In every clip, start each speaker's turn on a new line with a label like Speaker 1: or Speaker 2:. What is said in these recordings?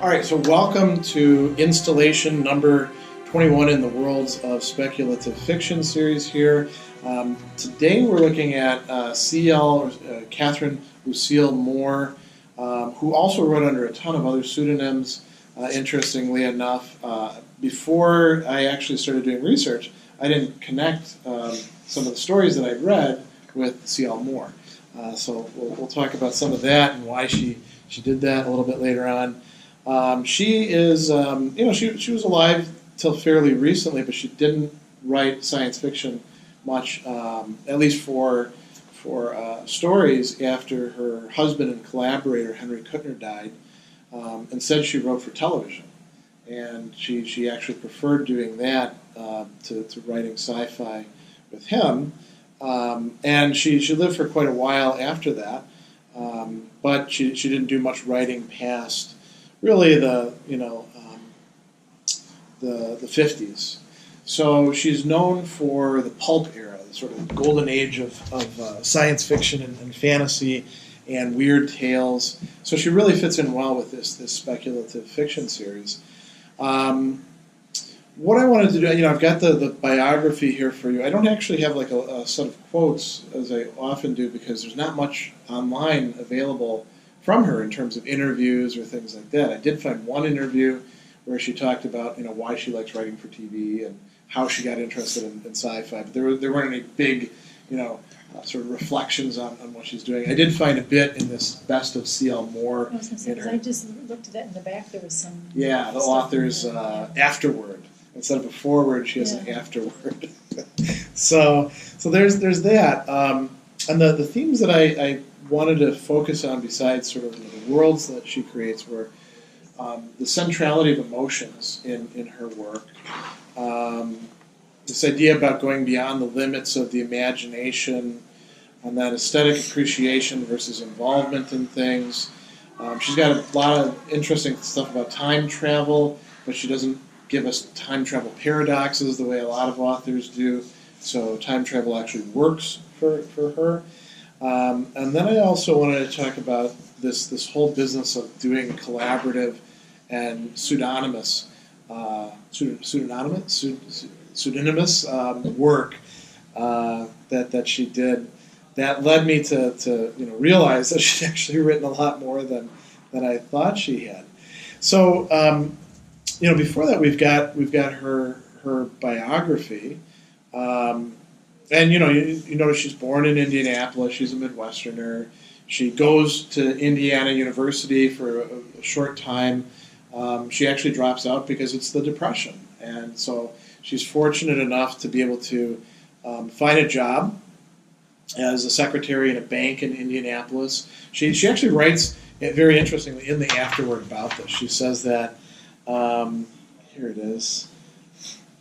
Speaker 1: All right, so welcome to installation number 21 in the Worlds of Speculative Fiction series here. Today we're looking at Katherine Lucile Moore, who also wrote under a ton of other pseudonyms, interestingly enough. Before I actually started doing research, I didn't connect some of the stories that I'd read with Lucile Moore. So we'll talk about some of that and why she did that a little bit later on. She is, she was alive till fairly recently, but she didn't write science fiction much, at least for stories after her husband and collaborator Henry Kuttner died. Instead, she wrote for television, and she actually preferred doing that to writing sci-fi with him. And she lived for quite a while after that, but she didn't do much writing past really the 50s. So she's known for the pulp era, the sort of golden age of science fiction and fantasy and weird tales. So she really fits in well with this speculative fiction series. What I wanted to do, I've got the biography here for you. I don't actually have like a set of quotes as I often do because there's not much online available from her in terms of interviews or things like that. I did find one interview where she talked about why she likes writing for TV and how she got interested in sci-fi, but there weren't any big sort of reflections on what she's doing. I did find a bit in this Best of Lucile Moore.
Speaker 2: I was going to say, because I just looked at that in the back, there was some...
Speaker 1: Yeah, the author's afterword. Instead of a foreword, she has an afterword. so there's that. And the themes that I wanted to focus on, besides sort of the worlds that she creates, were the centrality of emotions in her work. This idea about going beyond the limits of the imagination, and that aesthetic appreciation versus involvement in things. She's got a lot of interesting stuff about time travel, but she doesn't give us time travel paradoxes the way a lot of authors do. So time travel actually works for her. And then I also wanted to talk about this whole business of doing collaborative and pseudonymous work that she did. That led me to realize that she'd actually written a lot more than I thought she had. So before that we've got her biography. And you notice she's born in Indianapolis. She's a Midwesterner. She goes to Indiana University for a short time. She actually drops out because it's the Depression, and so she's fortunate enough to be able to find a job as a secretary in a bank in Indianapolis. She actually writes, very interestingly, in the afterword about this. She says that, here it is,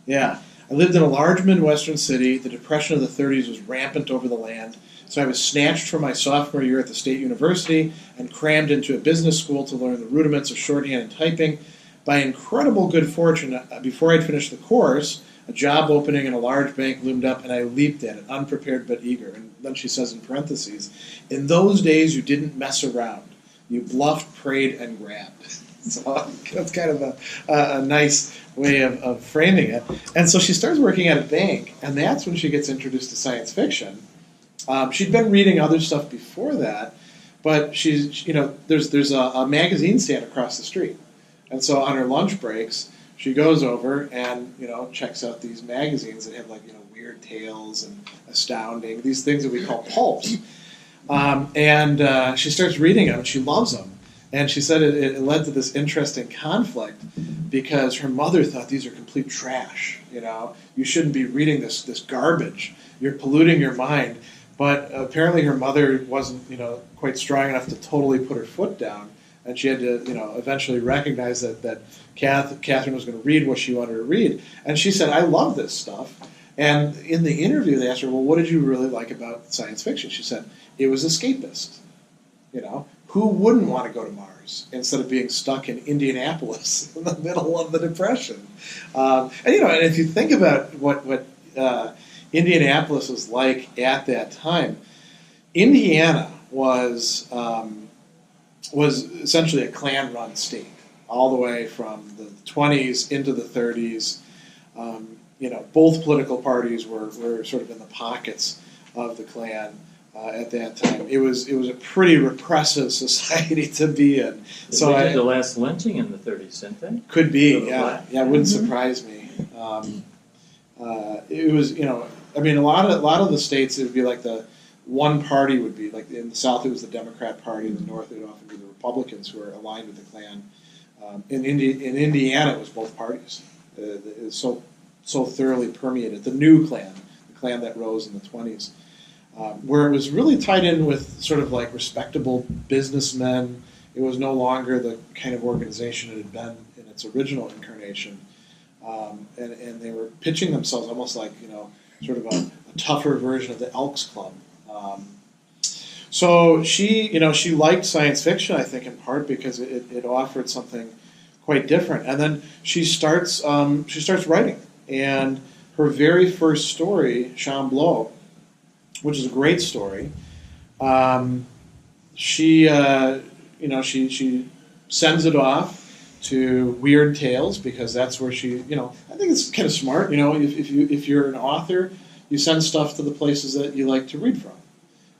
Speaker 1: yeah. I lived in a large Midwestern city. The Depression of the 30s was rampant over the land, so I was snatched from my sophomore year at the State University and crammed into a business school to learn the rudiments of shorthand and typing. By incredible good fortune, before I'd finished the course, a job opening in a large bank loomed up, and I leaped at it, unprepared but eager. And then she says in parentheses, in those days you didn't mess around. You bluffed, prayed, and grabbed. So that's kind of a nice way of framing it. And so she starts working at a bank, and that's when she gets introduced to science fiction. She'd been reading other stuff before that, but there's a magazine stand across the street. And so on her lunch breaks, she goes over and, checks out these magazines that have weird tales and astounding, these things that we call pulps. And she starts reading them, and she loves them. And she said it led to this interesting conflict because her mother thought these are complete trash. You shouldn't be reading this garbage. You're polluting your mind. But apparently her mother wasn't, quite strong enough to totally put her foot down. And she had to, eventually recognize that Katherine was going to read what she wanted to read. And she said, I love this stuff. And in the interview, they asked her, well, what did you really like about science fiction? She said, it was escapist. Who wouldn't want to go to Mars instead of being stuck in Indianapolis in the middle of the Depression? And if you think about what Indianapolis was like at that time, Indiana was essentially a Klan-run state. all the way from the 20s into the 30s. Both political parties were sort of in the pockets of the Klan at that time. It was a pretty repressive society to be in.
Speaker 3: They did the last lynching in the 30s, didn't they?
Speaker 1: Could be, yeah. It wouldn't surprise me. It was, a lot of the states, it would be like the one party would be, like in the South it was the Democrat Party, in the North it would often be the Republicans who were aligned with the Klan. In Indiana it was both parties. It was so thoroughly permeated. The new Klan, the Klan that rose in the 20s, where it was really tied in with sort of like respectable businessmen. It was no longer the kind of organization it had been in its original incarnation. And they were pitching themselves almost like, sort of a tougher version of the Elks Club. So she liked science fiction, I think, in part because it offered something quite different. And then she starts writing. And her very first story, Chamblot, which is a great story, she sends it off to Weird Tales because that's where she, I think it's kind of smart. If you're an author, you send stuff to the places that you like to read from.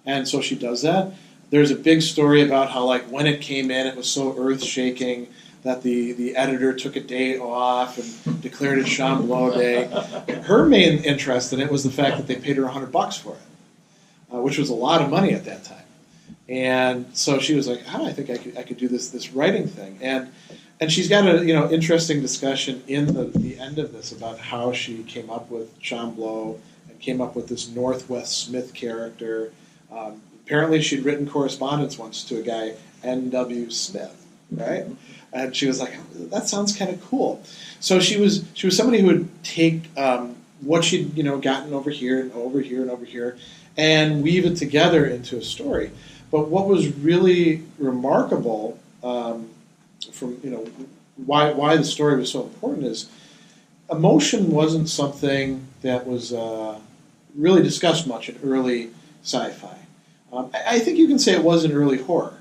Speaker 1: And so she does that. There's a big story about how, like, when it came in, it was so earth-shaking that the editor took a day off and declared it Chamblot Day. Her main interest in it was the fact that they paid her $100 for it, which was a lot of money at that time. And so she was like, I think I could do this writing thing. And she's got a interesting discussion in the end of this about how she came up with Chamblot and came up with this Northwest Smith character. Apparently she'd written correspondence once to a guy, N.W. Smith, right? And she was like, that sounds kind of cool. So she was somebody who would take what she'd gotten over here and over here and over here and weave it together into a story. But what was really remarkable from why the story was so important is emotion wasn't something that was really discussed much in early sci-fi. I think you can say it was in early horror.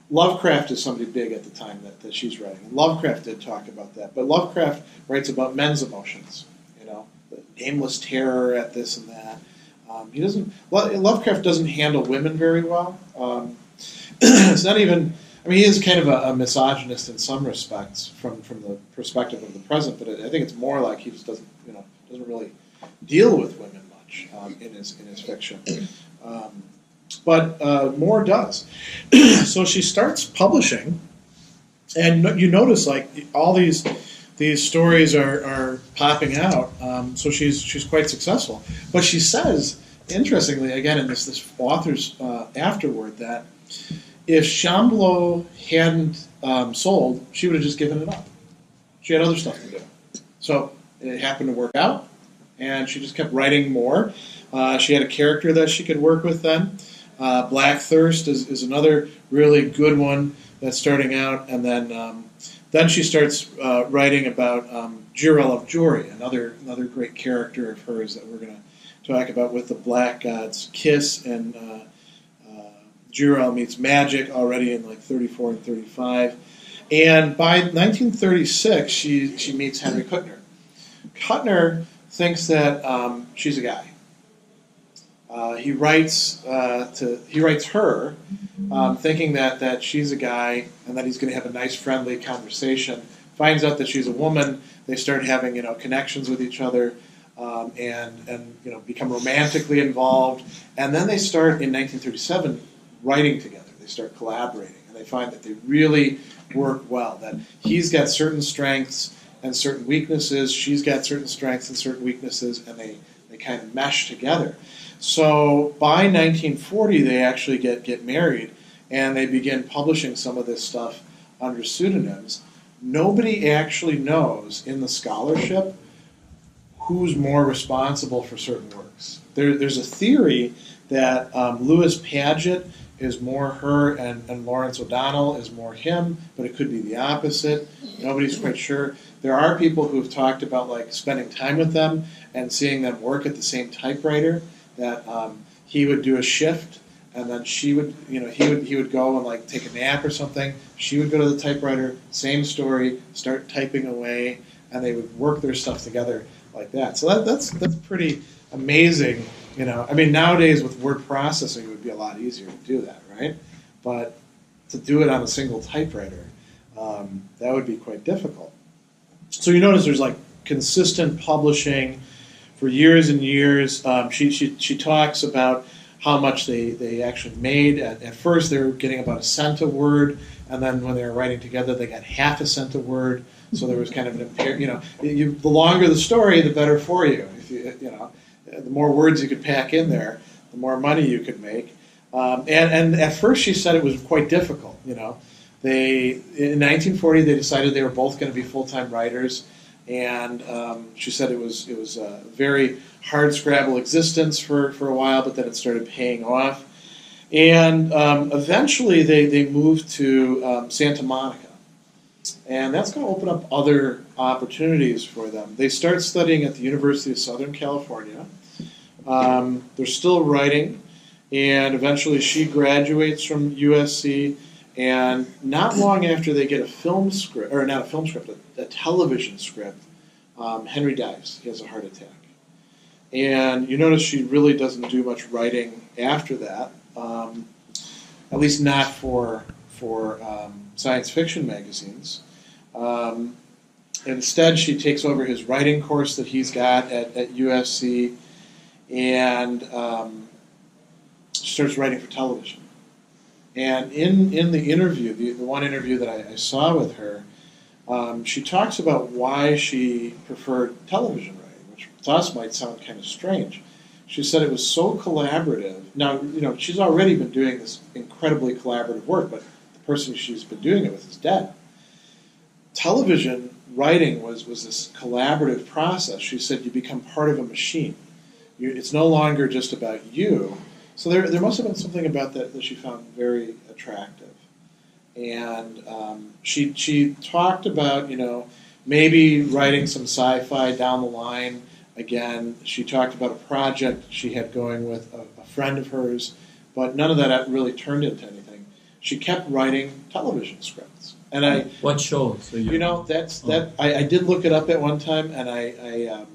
Speaker 1: Lovecraft is somebody big at the time that she's writing. And Lovecraft did talk about that. But Lovecraft writes about men's emotions, the nameless terror at this and that. Lovecraft doesn't handle women very well. It's not even, he is kind of a misogynist in some respects from the perspective of the present, but I think it's more like he just doesn't really deal with women much in his fiction. But Moore does. So she starts publishing, and you notice like all these stories are popping out. So she's quite successful. But she says, interestingly, again in this author's afterword, that if Chamblot hadn't sold, she would have just given it up. She had other stuff to do. So it happened to work out, and she just kept writing more. She had a character that she could work with then. Black Thirst is another really good one that's starting out, and then she starts writing about Jirel of Jory, another great character of hers that we're going to talk about with the Black God's Kiss, and Jirel meets magic already in like 34 and 35. And by 1936, she meets Henry Kuttner. Kuttner thinks that she's a guy. He writes her, thinking that she's a guy and that he's going to have a nice, friendly conversation. Finds out that she's a woman. They start having connections with each other, and become romantically involved. And then they start in 1937 writing together. They start collaborating, and they find that they really work well. That he's got certain strengths and certain weaknesses. She's got certain strengths and certain weaknesses, and they kind of mesh together. So by 1940, they actually get married, and they begin publishing some of this stuff under pseudonyms. Nobody actually knows in the scholarship who's more responsible for certain works. There's a theory that Lewis Paget is more her and Lawrence O'Donnell is more him, but it could be the opposite. Nobody's quite sure. There are people who have talked about like spending time with them and seeing them work at the same typewriter, that he would do a shift and then she would, he would go and like take a nap or something. She would go to the typewriter, same story, start typing away, and they would work their stuff together like that. So that's pretty amazing. I mean, nowadays with word processing, it would be a lot easier to do that, right? But to do it on a single typewriter, that would be quite difficult. So you notice there's like consistent publishing for years and years. She talks about how much they actually made. At first, they were getting about 1 cent a word, and then when they were writing together, they got half a cent a word. So there was kind of an the longer the story, the better for you. If the more words you could pack in there, the more money you could make. And at first, she said it was quite difficult. In 1940, they decided they were both going to be full-time writers, and she said it was a very hard scrabble existence for a while, but then it started paying off. And eventually, they moved to Santa Monica, and that's going to open up other opportunities for them. They start studying at the University of Southern California. They're still writing, and eventually she graduates from USC. And not long after they get a film script, or not a film script, a television script, Henry dies. He has a heart attack. And you notice she really doesn't do much writing after that, at least not for science fiction magazines. Instead, she takes over his writing course that he's got at USC and starts writing for television. And in the interview, the one interview that I saw with her, she talks about why she preferred television writing, which to us might sound kind of strange. She said it was so collaborative. Now, she's already been doing this incredibly collaborative work, but the person she's been doing it with is dead. Television writing was this collaborative process. She said you become part of a machine. It's no longer just about you. So there must have been something about that she found very attractive. And she talked about, maybe writing some sci-fi down the line. Again, she talked about a project she had going with a friend of hers, but none of that really turned into anything. She kept writing television scripts. And
Speaker 3: what shows?
Speaker 1: I did look it up at one time, and I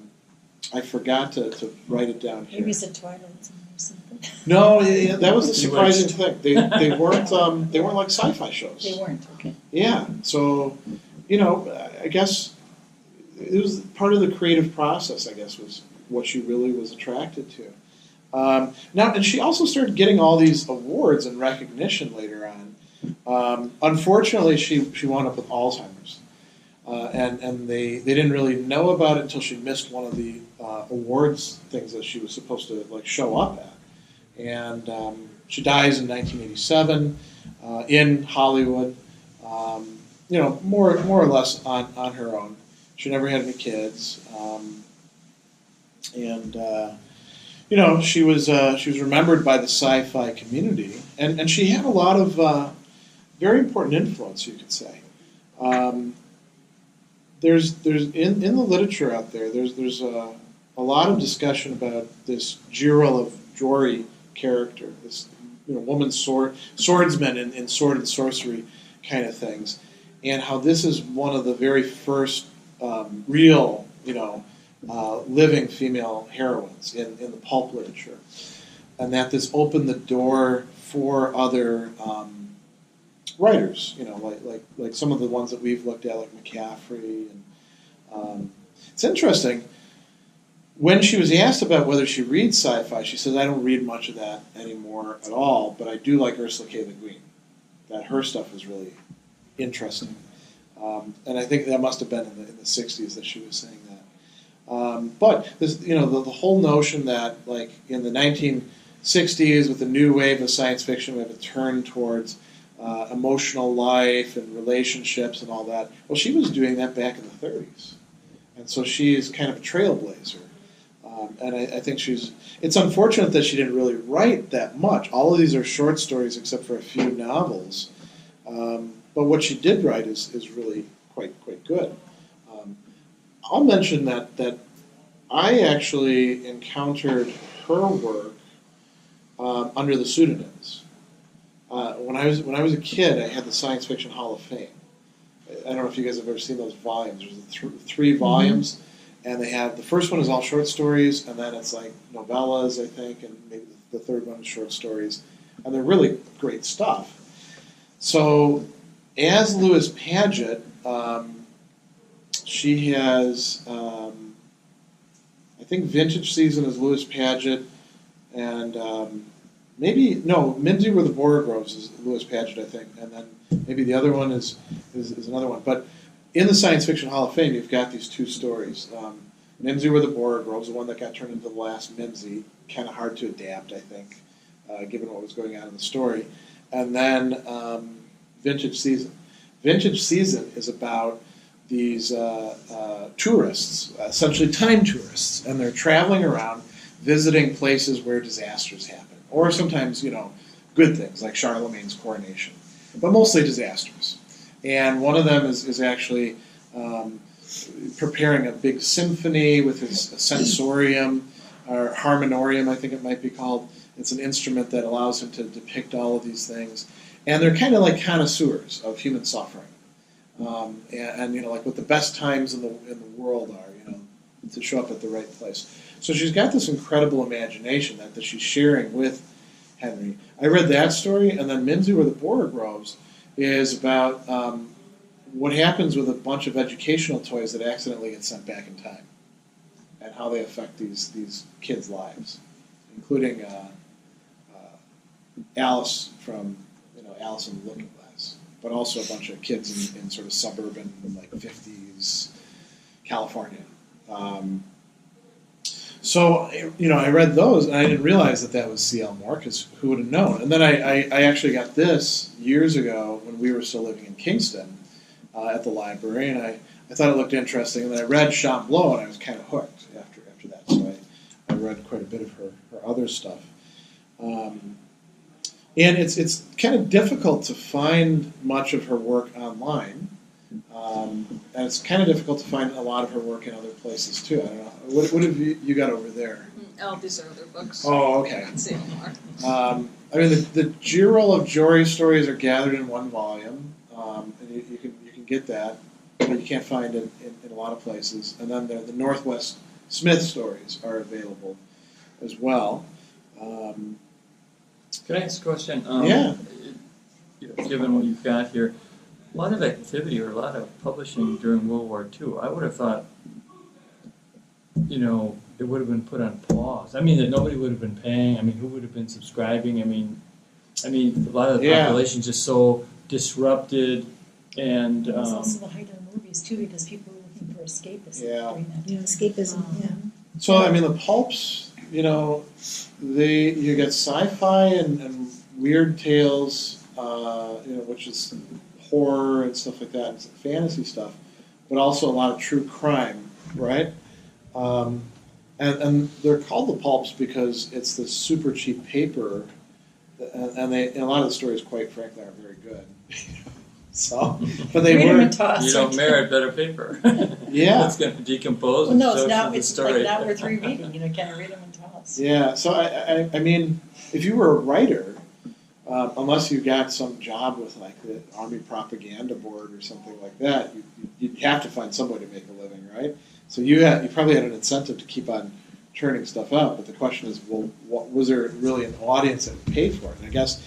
Speaker 1: forgot to write it down here.
Speaker 2: Maybe it's a Twilight Zone or something.
Speaker 1: No, that was the surprising thing. They weren't like sci-fi shows.
Speaker 2: They weren't, okay.
Speaker 1: Yeah, so I guess it was part of the creative process. I guess was what she really was attracted to. Now, and she also started getting all these awards and recognition later on. Unfortunately, she wound up with Alzheimer's, and they didn't really know about it until she missed one of the awards things that she was supposed to show up at. And she dies in 1987 in Hollywood, more or less on her own. She never had any kids, she was remembered by the sci-fi community, and she had a lot of very important influence, you could say. There's in the literature out there. There's a lot of discussion about this Jiril of Jory character, this woman swordsman in sword and sorcery kind of things, and how this is one of the very first real living female heroines in the pulp literature, and that this opened the door for other writers, like some of the ones that we've looked at, like McCaffrey, and it's interesting. When she was asked about whether she reads sci-fi, she says, I don't read much of that anymore at all, but I do like Ursula K. Le Guin. That her stuff is really interesting. And I think that must have been in the 60s that she was saying that. But this, the whole notion that, in the 1960s, with the new wave of science fiction, we have a turn towards emotional life and relationships and all that. Well, she was doing that back in the 30s. And so she is kind of a trailblazer. And I think it's unfortunate that she didn't really write that much. All of these are short stories except for a few novels. But what she did write is really quite good. I'll mention that I actually encountered her work under the pseudonyms. When I was a kid, I had the Science Fiction Hall of Fame. I don't know if you guys have ever seen those volumes. There's three volumes, and they have the first one is all short stories, and then it's like novellas, I think, and maybe the third one is short stories, and they're really great stuff. So, as Louise Paget, she has, I think, Vintage Season is Louise Paget, and Mimsy Were the Borogroves is Louise Paget, I think, and then maybe the other one is another one. But in the Science Fiction Hall of Fame, you've got these two stories. Mimsy Were the Borogroves, the one that got turned into the last Mimsy, kind of hard to adapt, I think, given what was going on in the story. And then Vintage Season. Vintage Season is about these tourists, essentially time tourists, and they're traveling around visiting places where disasters happen, or sometimes, good things like Charlemagne's coronation, but mostly disasters. And one of them is actually preparing a big symphony with his sensorium, or harmonium, I think it might be called. It's an instrument that allows him to depict all of these things. And they're kind of like connoisseurs of human suffering. And like what the best times in the world are, to show up at the right place. So she's got this incredible imagination that she's sharing with Henry. I read that story, and then Mimsy Were the Borogroves is about what happens with a bunch of educational toys that accidentally get sent back in time, and how they affect these kids' lives, including Alice from Alice in the Looking Glass, but also a bunch of kids in sort of suburban, like 50s California. So, I read those, and I didn't realize that was C.L. Moore, because who would have known? And then I actually got this years ago when we were still living in Kingston at the library, and I thought it looked interesting, and then I read Chamblot, and I was kind of hooked after that. So I read quite a bit of her other stuff. And it's kind of difficult to find much of her work online, and it's kind of difficult to find a lot of her work in other places too. I don't know. What have you got over there?
Speaker 2: Oh, these are other books.
Speaker 1: Oh, okay.
Speaker 2: Let's see more.
Speaker 1: The Giro of Jory stories are gathered in one volume, and you can get that, but you can't find it in a lot of places. And then the Northwest Smith stories are available as well.
Speaker 3: Can I ask a question?
Speaker 1: Yeah.
Speaker 3: Given what you've got here, a lot of activity or a lot of publishing during World War II, I would have thought, it would have been put on pause. That nobody would have been paying. Who would have been subscribing? A lot of the population just so disrupted, and
Speaker 2: It was also the height of movies too, because people were looking for escapism during that time.
Speaker 4: Escapism.
Speaker 1: So the pulps, you get sci-fi and weird tales, which is horror and stuff like that, and fantasy stuff, but also a lot of true crime, right? And they're called the pulps because it's this super cheap paper, and a lot of the stories, quite frankly, aren't very good. So, but they were.
Speaker 3: You don't merit better paper.
Speaker 1: Yeah,
Speaker 3: it's going to decompose.
Speaker 2: Well, no, it's
Speaker 3: story.
Speaker 2: like not worth rereading. Kind of read them in toss.
Speaker 1: Yeah. So I mean, if you were a writer, unless you got some job with like the Army Propaganda Board or something like that, you'd have to find some way to make a living, right? So you probably had an incentive to keep on churning stuff out. But the question is, well, was there really an audience that would pay for it? And I guess,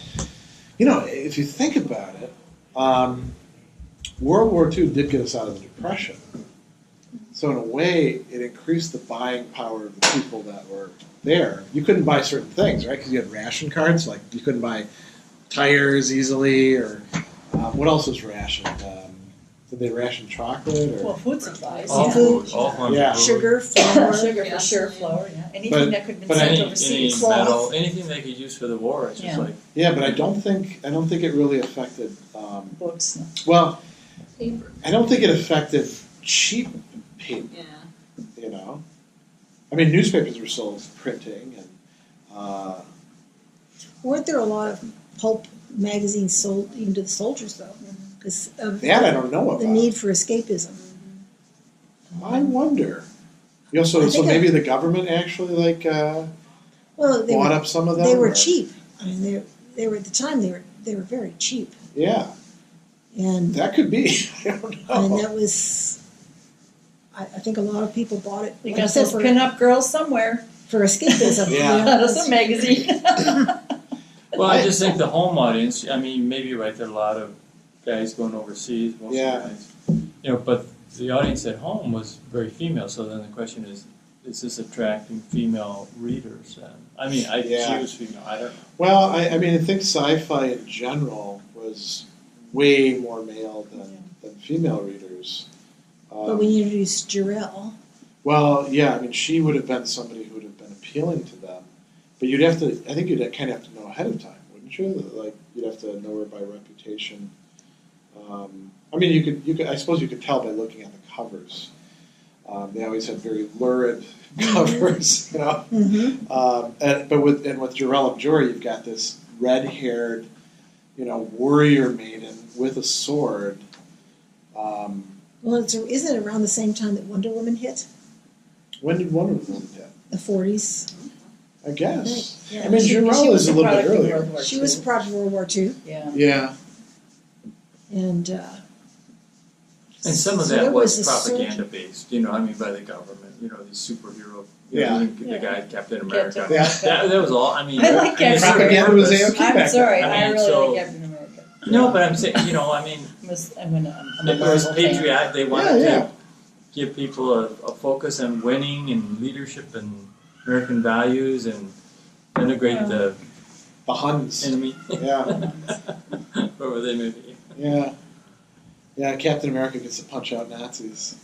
Speaker 1: if you think about it, World War II did get us out of the Depression. So in a way, it increased the buying power of the people that were there. You couldn't buy certain things, right? Because you had ration cards. Like you couldn't buy tires easily, or what else was rationed? Did they ration chocolate? Or?
Speaker 2: Well, food supplies.
Speaker 3: All food. All forms of food.
Speaker 2: Sugar, flour. Sugar for sure, flour. Yeah. Anything that could have been sent overseas.
Speaker 3: Any metal, anything they could use for the war. It's just like.
Speaker 1: Yeah, but I don't think it really affected
Speaker 2: books. No.
Speaker 1: Well,
Speaker 2: Paper.
Speaker 1: I don't think it affected cheap paper.
Speaker 2: Yeah.
Speaker 1: Newspapers were still printing, and
Speaker 4: Weren't there a lot of pulp magazines sold even to the soldiers, though? Because of
Speaker 1: that I don't know about.
Speaker 4: The need for escapism.
Speaker 1: I wonder. So maybe the government actually
Speaker 4: Well,
Speaker 1: bought up some of them?
Speaker 4: They were
Speaker 1: or-
Speaker 4: cheap. I mean, they were at the time they were very cheap,
Speaker 1: Yeah,
Speaker 4: and
Speaker 1: that could be. I don't know.
Speaker 4: and that was. I think a lot of people bought it.
Speaker 2: You
Speaker 4: like I
Speaker 2: got
Speaker 4: said,
Speaker 2: those pinup girls somewhere
Speaker 4: for escapism.
Speaker 1: Yeah.
Speaker 2: out of some magazine.
Speaker 3: Well, I just think the home audience, I mean, maybe you're right, there are a lot of guys going overseas, most
Speaker 1: Yeah.
Speaker 3: of the guys. You know, but the audience at home was very female, so then the question is this attracting female readers? I mean,
Speaker 1: Yeah.
Speaker 3: she was female, I don't know.
Speaker 1: Well, I mean, I think sci-fi in general was way more male than female readers.
Speaker 4: But when you introduced Jarell,
Speaker 1: Well, yeah, I mean, she would have been somebody who would have been appealing to them. But you'd have to, I think you'd kind of have to know ahead of time, wouldn't you? Like, you'd have to know her by reputation. I mean, you could, I suppose you could tell by looking at the covers. They always had very lurid covers, you know. But with Jarell and Jory, you've got this red-haired, you know, warrior maiden with a sword.
Speaker 4: well, isn't it around the same time that Wonder Woman hit?
Speaker 1: When did Wonder Woman hit?
Speaker 4: The 40s.
Speaker 1: I guess.
Speaker 2: Yeah.
Speaker 1: I mean,
Speaker 2: She
Speaker 1: Jarell
Speaker 2: was
Speaker 1: is a
Speaker 2: a
Speaker 1: little bit
Speaker 2: product of
Speaker 1: earlier.
Speaker 2: World War
Speaker 4: She
Speaker 2: II.
Speaker 4: was a product of World War II,
Speaker 2: Yeah.
Speaker 1: Yeah.
Speaker 4: and
Speaker 3: And some of
Speaker 4: so
Speaker 3: that
Speaker 4: there
Speaker 3: was
Speaker 4: a surge-
Speaker 3: propaganda based, you know, I mean, by the government, you know, these superhero,
Speaker 1: Yeah.
Speaker 3: the guy, Captain America.
Speaker 2: Captain
Speaker 1: Yeah.
Speaker 3: That was all, I mean.
Speaker 2: I like Captain
Speaker 1: Propaganda was
Speaker 3: purpose.
Speaker 1: A-OK.
Speaker 2: I'm
Speaker 1: back
Speaker 2: sorry,
Speaker 1: then.
Speaker 3: I
Speaker 2: I
Speaker 3: mean,
Speaker 2: really
Speaker 3: so-
Speaker 2: like Captain America.
Speaker 3: No, but I'm saying, you know, I mean,
Speaker 2: I'm a
Speaker 3: it was
Speaker 2: Marvel fan.
Speaker 3: patriotic, they wanted
Speaker 1: Yeah.
Speaker 3: to give people a focus on winning and leadership and American values and denigrate the
Speaker 1: The Huns.
Speaker 3: enemy.
Speaker 1: Yeah.
Speaker 3: Whoever they may be.
Speaker 1: Yeah. Yeah, Captain America gets to punch out Nazis.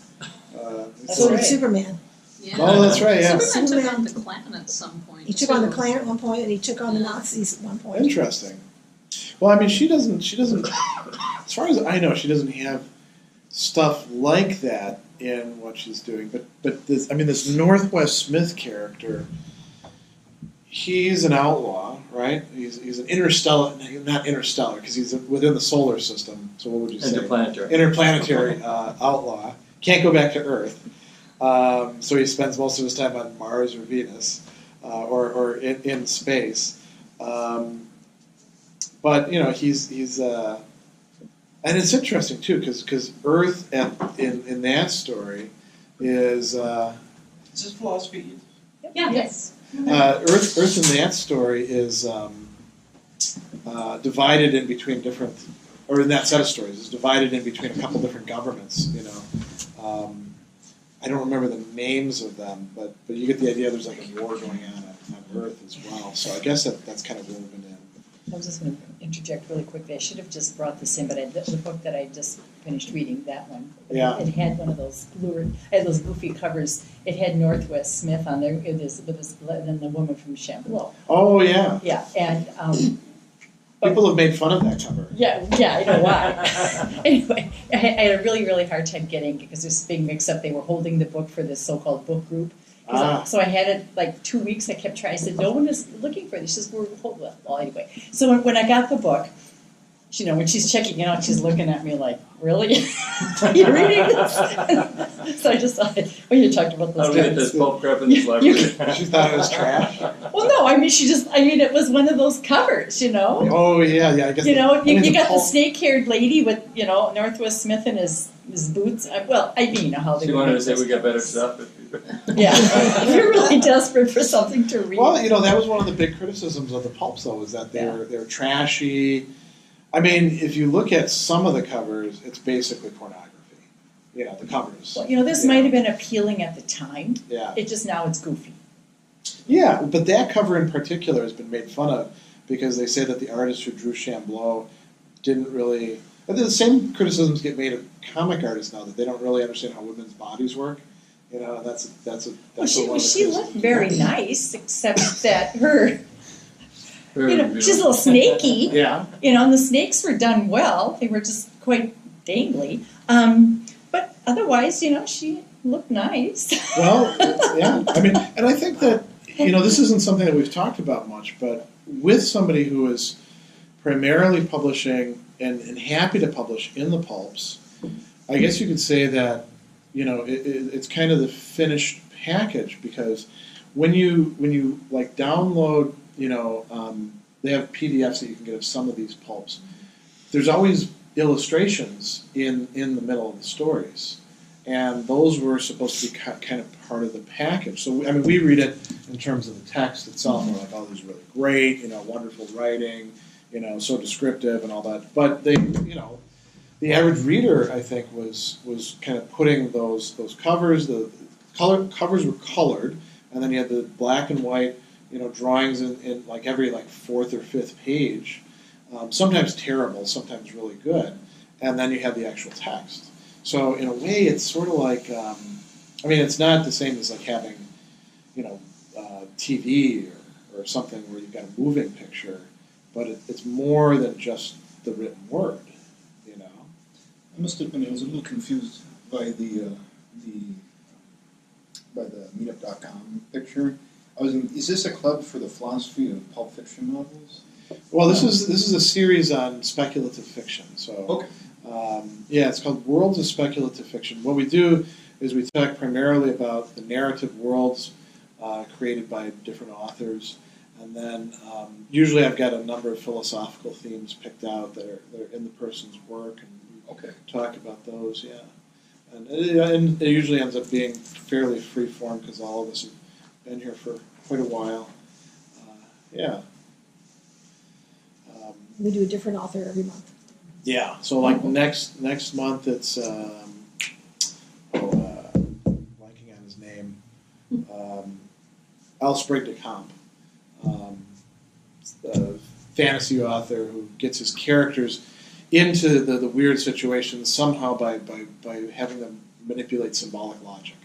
Speaker 2: That's
Speaker 4: so
Speaker 2: right.
Speaker 4: did Superman.
Speaker 5: Yeah.
Speaker 1: Oh, that's right, yeah.
Speaker 5: Superman took
Speaker 4: Superman-
Speaker 5: on the Klan at some point.
Speaker 4: He took on the
Speaker 5: too.
Speaker 4: Klan at one point, and he took on the Nazis at one point.
Speaker 1: Interesting. Well, I mean, she doesn't, as far as I know, she doesn't have stuff like that in what she's doing. But this, I mean, this Northwest Smith character, he's an outlaw, right? He's an not interstellar, because he's within the solar system. So what would you say?
Speaker 3: Interplanetary.
Speaker 1: Interplanetary outlaw. Can't go back to Earth. So he spends most of his time on Mars or Venus, or in space. But you know, he's and it's interesting too, because Earth in that story is
Speaker 6: Is this philosophy?
Speaker 5: Yeah. Yes.
Speaker 1: Earth in that story is divided in between different, or in that set of stories is divided in between a couple different governments. You know, I don't remember the names of them, but you get the idea. There's like a war going on Earth as well. So I guess that's kind of woven in.
Speaker 2: I was just going to interject really quickly. I should have just brought this in, but the book that I just finished reading, that one,
Speaker 1: Yeah.
Speaker 2: it had one of those those goofy covers. It had Northwest Smith on there, and then the woman from Shambhala.
Speaker 1: Oh yeah,
Speaker 2: Yeah, and
Speaker 1: people have made fun of that cover.
Speaker 2: yeah, I know why. Anyway, I had a really, really hard time getting, because this being mixed up. They were holding the book for this so-called book group. So I had it like 2 weeks. I kept trying. I said, no one is looking for this. She says, well, anyway. So when I got the book, you know, when she's checking it out, she's looking at me like, really? Are you reading this? So I just thought, when you talked about those
Speaker 3: I'll read
Speaker 2: covers.
Speaker 3: this pulp crap in this library.
Speaker 1: She thought it was trash.
Speaker 2: Well, no, I mean, it was one of those covers, you know?
Speaker 1: Oh yeah, I guess.
Speaker 2: You know, you got the
Speaker 1: pulp-
Speaker 2: snake-haired lady with, you know, Northwest Smith and his boots. Well, I mean, you know how they
Speaker 3: She
Speaker 2: were
Speaker 3: wanted to
Speaker 2: made
Speaker 3: say
Speaker 2: those
Speaker 3: we got better
Speaker 2: covers.
Speaker 3: stuff.
Speaker 2: Yeah, if you're really desperate for something to read.
Speaker 1: Well, you know, that was one of the big criticisms of the pulps, though, is that they're trashy. I mean, if you look at some of the covers, it's basically pornography. You know, the covers.
Speaker 2: Well, you know, this might have been appealing at the time.
Speaker 1: Yeah.
Speaker 2: It just now it's goofy.
Speaker 1: Yeah, but that cover in particular has been made fun of because they say that the artist who drew Shambhala didn't really. And the same criticisms get made of comic artists now, that they don't really understand how women's bodies work. You know, that's
Speaker 2: Well, she
Speaker 1: one of the
Speaker 2: looked
Speaker 1: criticisms.
Speaker 2: very nice, except that her,
Speaker 3: Very
Speaker 2: you know,
Speaker 3: revealing.
Speaker 2: she's a little snaky.
Speaker 1: Yeah.
Speaker 2: You know, and the snakes were done well. They were just quite dangly. But otherwise, you know, she looked nice.
Speaker 1: Well, yeah. I mean, and I think that, you know, this isn't something that we've talked about much, but with somebody who is primarily publishing and happy to publish in the pulps, I guess you could say that, you know, it's kind of the finished package, because when you like download, they have PDFs that you can get of some of these pulps. There's always illustrations in the middle of the stories, and those were supposed to be kind of part of the package. So we read it in terms of the text itself. We're like, oh, this is really great, wonderful writing, so descriptive and all that. But the average reader, I think, was kind of putting those covers. The covers were colored, and then you had the black and white, drawings in like every fourth or fifth page. Sometimes terrible, sometimes really good, and then you have the actual text. So in a way, it's sort of like, it's not the same as like having, TV or something where you've got a moving picture, but it's more than just the written word,
Speaker 7: I must admit, I was a little confused by the Meetup.com picture. Is this a club for the philosophy of pulp fiction novels?
Speaker 1: Well, this is a series on speculative fiction. So,
Speaker 7: okay.
Speaker 1: It's called Worlds of Speculative Fiction. What we do is we talk primarily about the narrative worlds created by different authors, and then usually I've got a number of philosophical themes picked out that are in the person's work, and we talk about those. Yeah, and it usually ends up being fairly free form because all of us have been here for quite a while.
Speaker 4: We do a different author every month.
Speaker 1: Yeah, so next month it's blanking on his name, Sprague de Camp, the fantasy author who gets his characters into the weird situations somehow by having them manipulate symbolic logic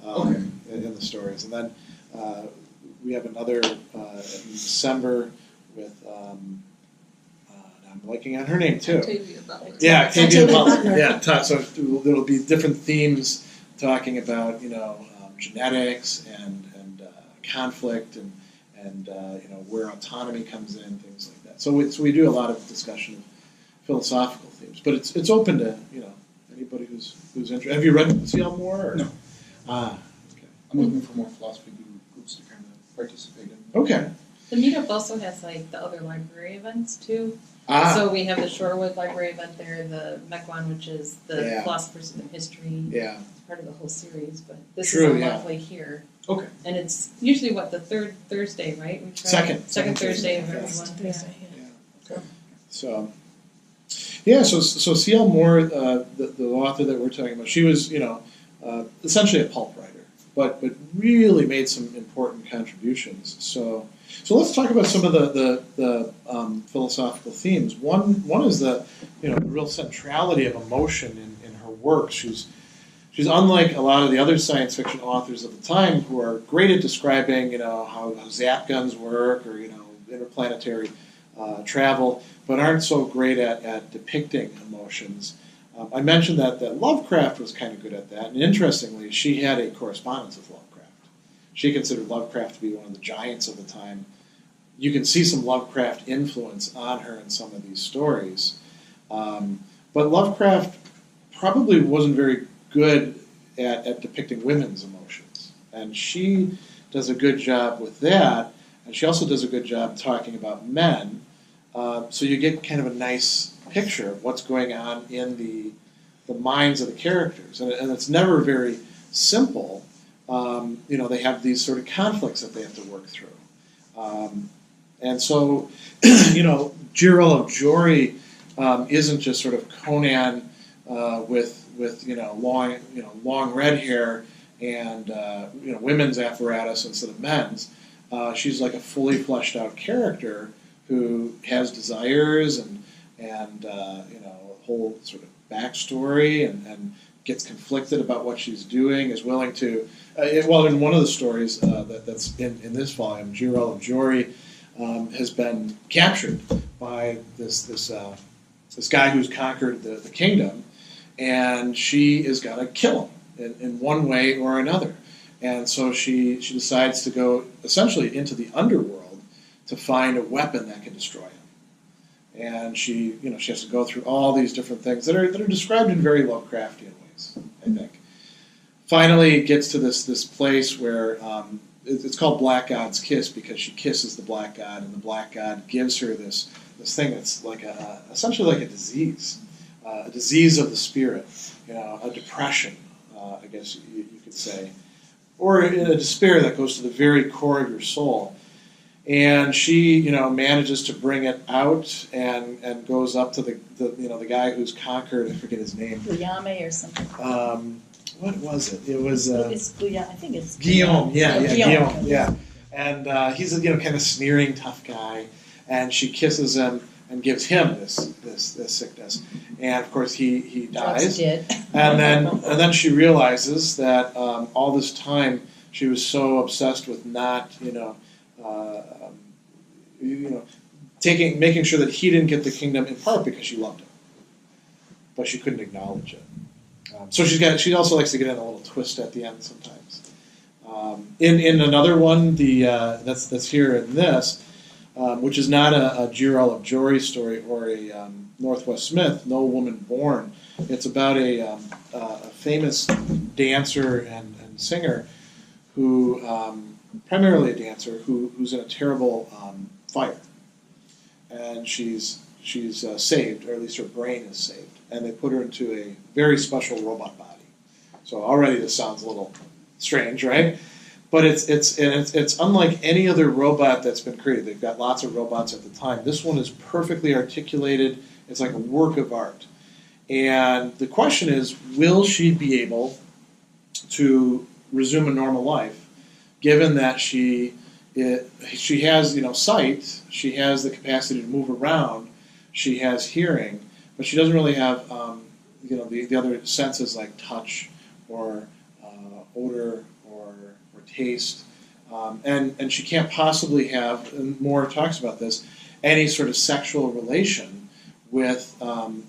Speaker 1: in the stories. And then we have another in December with. I'm blanking on her name too.
Speaker 5: Octavia Butler.
Speaker 1: Yeah, Octavia Butler.
Speaker 4: Butler.
Speaker 1: Yeah, so there'll be different themes talking about genetics and conflict and where autonomy comes in, things like that. So we do a lot of discussion of philosophical themes, but it's open to anybody who's interested. Have you read Lucile Moore? Or?
Speaker 7: No.
Speaker 1: Okay.
Speaker 7: I'm looking for more philosophy groups to kind of participate in.
Speaker 1: Okay.
Speaker 8: The meetup also has the other library events too. So we have the Shorewood Library event there, the MECWAN, which is the Philosophers of History.
Speaker 1: Yeah.
Speaker 8: It's part of the whole series, but this
Speaker 1: True,
Speaker 8: is a monthly here.
Speaker 7: Okay.
Speaker 8: And it's usually the third Thursday, right? We try second Thursday of every month.
Speaker 4: Thursday,
Speaker 1: yeah. So Lucile Moore, the author that we're talking about, she was essentially a pulp writer, but really made some important contributions. So let's talk about some of the philosophical themes. One is the real centrality of emotion in her work. She's unlike a lot of the other science fiction authors of the time who are great at describing how zap guns work or interplanetary travel, but aren't so great at depicting emotions. I mentioned that Lovecraft was kind of good at that, and interestingly, she had a correspondence with Lovecraft. She considered Lovecraft to be one of the giants of the time. You can see some Lovecraft influence on her in some of these stories. But Lovecraft probably wasn't very good at depicting women's emotions. And she does a good job with that, and she also does a good job talking about men. So you get kind of a nice picture of what's going on in the minds of the characters. And it's never very simple. They have these sort of conflicts that they have to work through. And so, Jirel of Jory isn't just sort of Conan with long red hair and women's apparatus instead of men's. She's like a fully fleshed out character who has desires and a whole sort of backstory and gets conflicted about what she's doing, is willing to. In one of the stories that's in this volume, Jirel of Jory has been captured by this guy who's conquered the kingdom, and she is going to kill him in one way or another. And so she decides to go essentially into the underworld to find a weapon that can destroy him. And she has to go through all these different things that are described in very Lovecraftian ways, I think. Finally, it gets to this place where it's called Black God's Kiss because she kisses the Black God, and the Black God gives her this thing that's like essentially like a disease of the spirit, a depression, I guess you could say, or a despair that goes to the very core of your soul. And she, manages to bring it out and goes up to the guy who's conquered. I forget his name.
Speaker 2: Guillaume or something.
Speaker 1: What was it? It was.
Speaker 2: It's Guillaume. I think it's
Speaker 1: Guillaume.
Speaker 2: Guillaume.
Speaker 1: Guillaume. Yeah. And he's a kind of sneering, tough guy, and she kisses him and gives him this sickness, and of course he dies.
Speaker 2: Dead.
Speaker 1: And then she realizes that all this time she was so obsessed with not making sure that he didn't get the kingdom, in part because she loved him, but she couldn't acknowledge it. So she also likes to get in a little twist at the end sometimes. In another one, that's here in this, which is not a Jirel of Jory story or a Northwest Smith, No Woman Born. It's about a famous dancer and singer who, primarily a dancer, who's in a terrible fire. And she's saved, or at least her brain is saved. And they put her into a very special robot body. So already this sounds a little strange, right? But it's unlike any other robot that's been created. They've got lots of robots at the time. This one is perfectly articulated. It's like a work of art. And the question is, will she be able to resume a normal life, given that she has sight, she has the capacity to move around, she has hearing, but she doesn't really have the other senses like touch or odor or taste, and she can't possibly have, and Moore talks about this, any sort of sexual relation with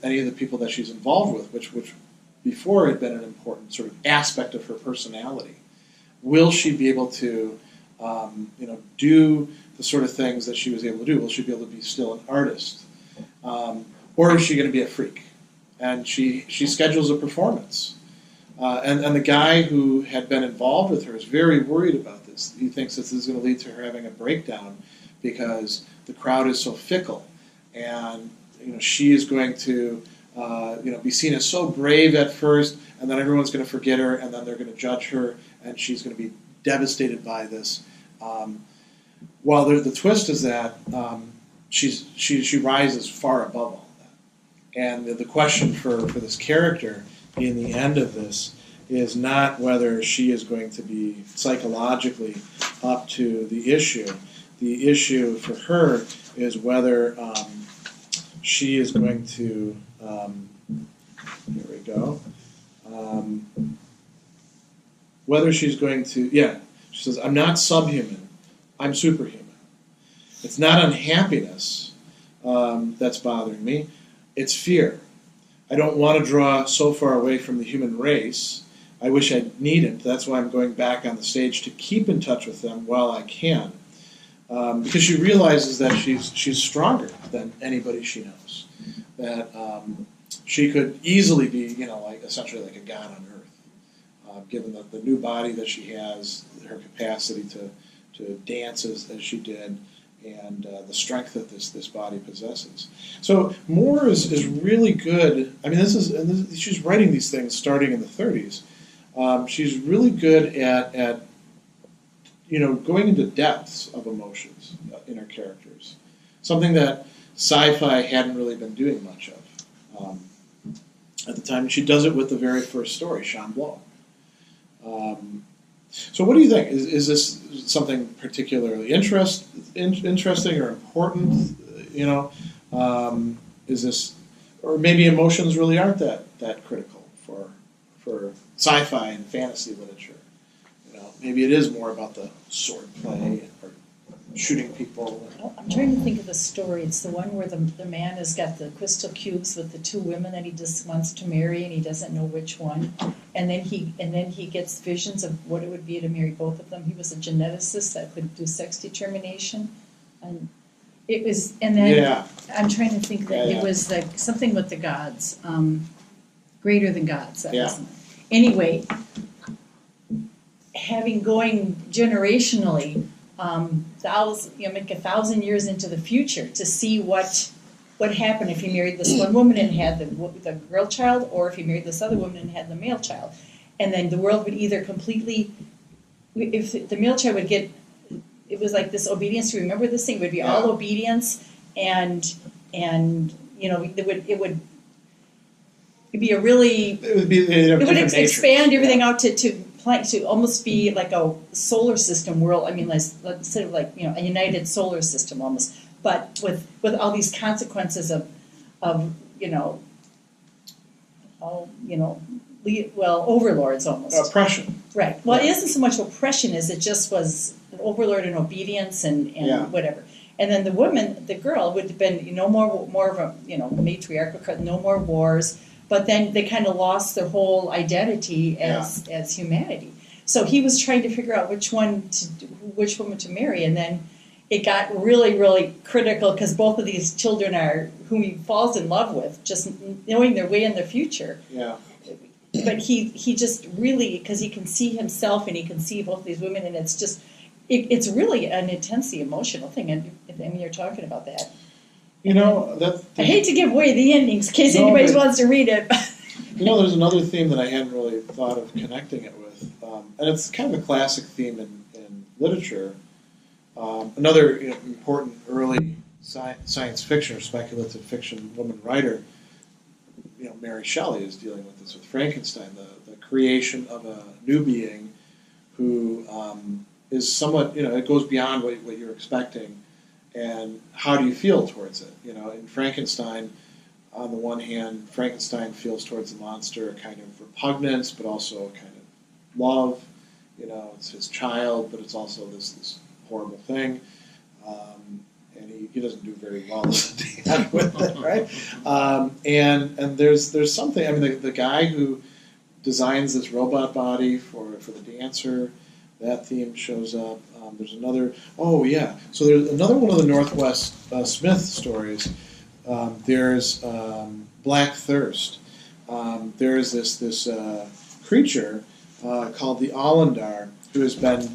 Speaker 1: any of the people that she's involved with, which before had been an important sort of aspect of her personality. Will she be able to do the sort of things that she was able to do? Will she be able to be still an artist? Or is she going to be a freak? And she schedules a performance. And the guy who had been involved with her is very worried about this. He thinks this is going to lead to her having a breakdown because the crowd is so fickle. And she is going to be seen as so brave at first, and then everyone's going to forget her, and then they're going to judge her, and she's going to be devastated by this. While the twist is that she rises far above all that. And the question for this character in the end of this is not whether she is going to be psychologically up to the issue. The issue for her is whether she is going to, here we go, whether she's going to, she says, I'm not subhuman, I'm superhuman. It's not unhappiness that's bothering me, it's fear. I don't want to draw so far away from the human race. I wish I needn't. That's why I'm going back on the stage to keep in touch with them while I can. Because she realizes that she's stronger than anybody she knows. That she could easily be, essentially like a god on earth, given the new body that she has, her capacity to dance as she did, and the strength that this body possesses. So Moore is really good. I mean, she's writing these things starting in the 30s. She's really good at going into depths of emotions in her characters, something that sci-fi hadn't really been doing much of at the time. She does it with the very first story, Chamblot. So what do you think? Is this something particularly interesting or important? Is this, or maybe emotions really aren't that critical for sci-fi and fantasy literature? Maybe it is more about the sword play or shooting people.
Speaker 2: I'm trying to think of the story. It's the one where the man has got the crystal cubes with the two women that he just wants to marry, and he doesn't know which one. And then he gets visions of what it would be to marry both of them. He was a geneticist that could do sex determination, and it was. And then I'm trying to think that it was like something with the gods, greater than gods. That wasn't it. Anyway. having going generationally, 1,000 years into the future to see what happened if he married this one woman and had the girl child, or if he married this other woman and had the male child. And then the world would either completely, if the male child would get, it was like this obedience to remember this thing, it would be all obedience, and it would be a really, it would expand everything out to almost be like a solar system world. I mean, instead of like a united solar system almost, but with all these consequences of overlords almost.
Speaker 1: Oppression.
Speaker 2: Right. Well, it isn't so much oppression as it just was an overlord and obedience and whatever. And then the girl would have been more of a matriarchal, no more wars. But then they kind of lost their whole identity as humanity. So he was trying to figure out which woman to marry, and then it got really, really critical because both of these children are whom he falls in love with, just knowing their way in the future.
Speaker 1: Yeah.
Speaker 2: But he just really, because he can see himself and he can see both these women, and it's just it's really an intensely emotional thing. And I mean, you're talking about that.
Speaker 1: I
Speaker 2: hate to give away the endings in case anybody wants to read it.
Speaker 1: There's another theme that I hadn't really thought of connecting it with, and it's kind of a classic theme in literature. Another important early science fiction or speculative fiction woman writer, Mary Shelley, is dealing with this with Frankenstein, the creation of a new being who is somewhat, it goes beyond what you're expecting. And how do you feel towards it? In Frankenstein, on the one hand, Frankenstein feels towards the monster a kind of repugnance, but also a kind of love. It's his child, but it's also this horrible thing. And he doesn't do very well as a dad with it, right? And there's something. I mean, the guy who designs this robot body for the dancer, that theme shows up. There's another. Oh yeah. So there's another one of the Northwest Smith stories. There's Black Thirst. There's this creature called the Allandar who has been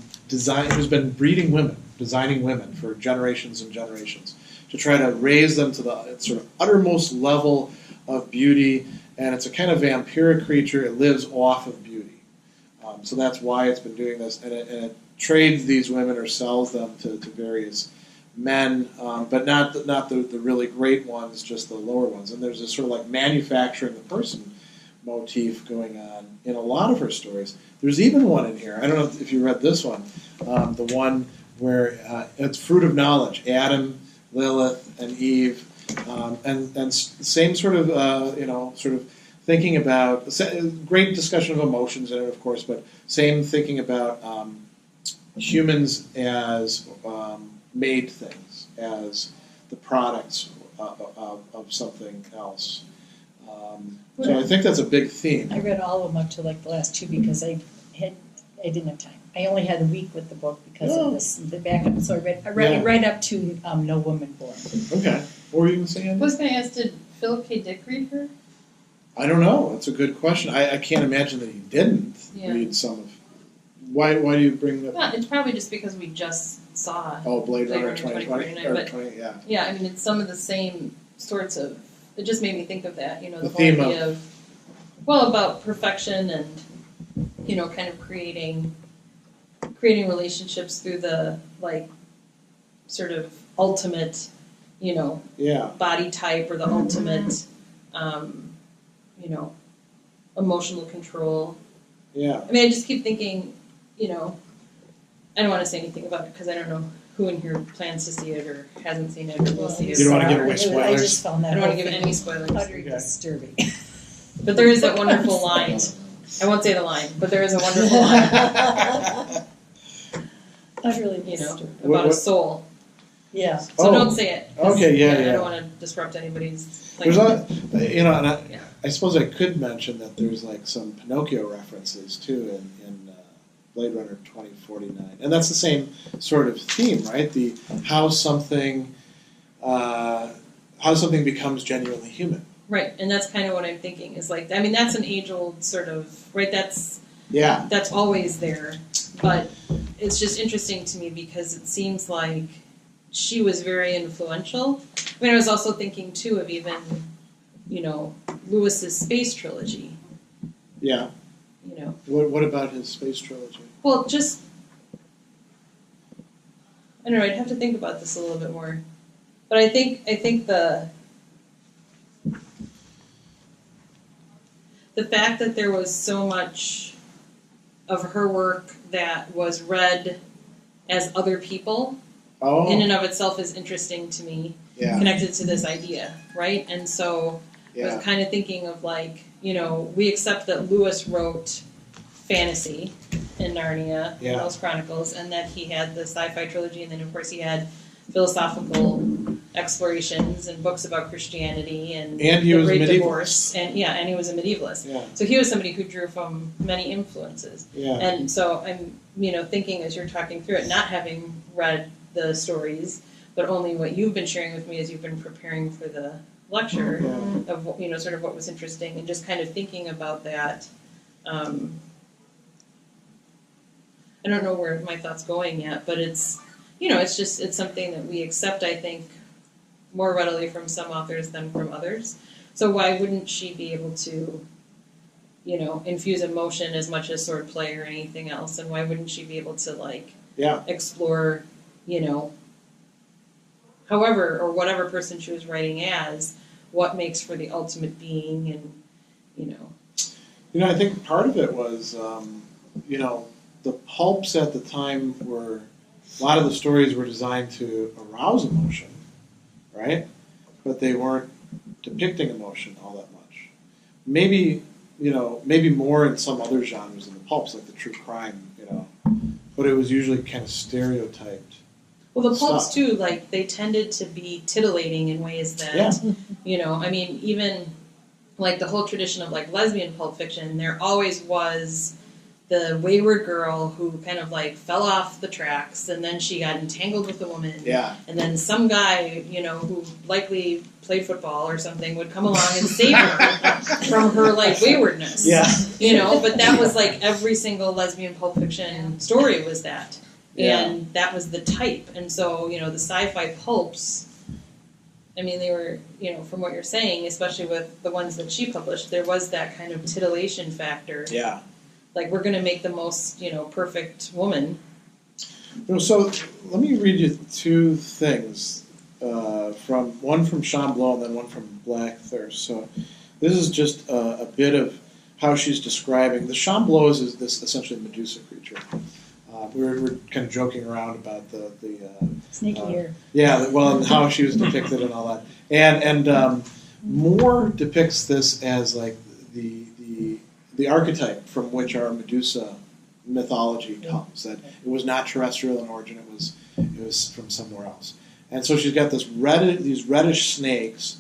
Speaker 1: breeding women, designing women for generations and generations to try to raise them to the sort of uttermost level of beauty. And it's a kind of vampiric creature. It lives off of beauty. So that's why it's been doing this, and it trades these women or sells them to various men, but not the really great ones, just the lower ones. And there's this sort of like manufacturing the person motif going on in a lot of her stories. There's even one in here. I don't know if you read this one, the one where it's Fruit of Knowledge, Adam, Lilith, and Eve, and same sort of thinking about, great discussion of emotions in it, of course, but same thinking about humans as made things, as the products of something else. So I think that's a big theme.
Speaker 2: I read all of them up to like the last two because I didn't have time. I only had a week with the book because of the backup. So I read right up to No Woman Born.
Speaker 1: Okay. What were you going to say, Andy?
Speaker 8: I was going to ask, did Philip K. Dick read her?
Speaker 1: I don't know. That's a good question. I can't imagine that he didn't read some of. Why do you bring that?
Speaker 8: Well, it's probably just because we just saw.
Speaker 1: Oh, Blade Runner 2020.
Speaker 8: Yeah, I mean, it's some of the same sorts of. It just made me think of that. The whole
Speaker 1: theme
Speaker 8: idea about perfection and kind of creating relationships through the sort of ultimate, body type or the ultimate. Emotional control.
Speaker 1: Yeah.
Speaker 8: I mean, I just keep thinking, I don't want to say anything about it because I don't know who in here plans to see it or hasn't seen it or will see it.
Speaker 1: You don't want to give away spoilers?
Speaker 2: I just found that.
Speaker 8: I don't want to give any spoilers.
Speaker 2: Utterly disturbing.
Speaker 8: But there is that wonderful line. I won't say the line, but there is a wonderful line.
Speaker 2: Utterly disturbing.
Speaker 8: About a soul.
Speaker 2: Yeah.
Speaker 8: So don't say it.
Speaker 1: Okay, yeah.
Speaker 8: I don't want to disrupt anybody's.
Speaker 1: There's I suppose I could mention that there's some Pinocchio references too in Blade Runner 2049, and that's the same sort of theme, right? The how something becomes genuinely human.
Speaker 8: Right, and that's kind of what I'm thinking. Is that's an age-old sort of right. That's always there. But it's just interesting to me because it seems like she was very influential. I mean, I was also thinking too of even, Lewis's space trilogy.
Speaker 1: Yeah. What about his space trilogy?
Speaker 8: Well, just I don't know. I'd have to think about this a little bit more. But I think the fact that there was so much of her work that was read as other people in and of itself is interesting to me, connected to this idea, right? And so I was kind of thinking of we accept that Lewis wrote fantasy in Narnia, in those Chronicles, and that he had the sci-fi trilogy, and then of course he had philosophical explorations and books about Christianity and
Speaker 1: he
Speaker 8: the
Speaker 1: was
Speaker 8: Great
Speaker 1: a
Speaker 8: Divorce, and he was a medievalist.
Speaker 1: Yeah.
Speaker 8: So he was somebody who drew from many influences.
Speaker 1: Yeah.
Speaker 8: And so I'm thinking as you're talking through it, not having read the stories, but only what you've been sharing with me as you've been preparing for the lecture of sort of what was interesting, and just kind of thinking about that. I don't know where my thought's going yet, but it's it's something that we accept, I think, more readily from some authors than from others. So why wouldn't she be able to, infuse emotion as much as swordplay or anything else? And why wouldn't she be able to explore, however or whatever person she was writing as, what makes for the ultimate being, and
Speaker 1: I think part of it was, the pulps at the time were, a lot of the stories were designed to arouse emotion, right? But they weren't depicting emotion all that much. Maybe more in some other genres than the pulps, like the true crime, but it was usually kind of stereotyped.
Speaker 8: Well, the pulps too, they tended to be titillating in ways that, even the whole tradition of lesbian pulp fiction, there always was the wayward girl who kind of fell off the tracks, and then she got entangled with a woman. Yeah. And then some guy, who likely played football or something, would come along and save her from her waywardness. Yeah. But that was every single lesbian pulp fiction story was that. Yeah. And that was the type. And so, the sci-fi pulps, they were, from what you're saying, especially with the ones that she published, there was that kind of titillation factor. Yeah. We're going to make the most, perfect woman.
Speaker 1: So let me read you two things, one from Chamblot and then one from Black Thirst. So this is just a bit of how she's describing. The Chamblot is this essentially Medusa creature. We're kind of joking around about the
Speaker 2: snaky ear.
Speaker 1: Yeah, and how she was depicted and all that. And Moore depicts this as the archetype from which our Medusa mythology comes. That it was not terrestrial in origin; it was from somewhere else. And so she's got these reddish snakes,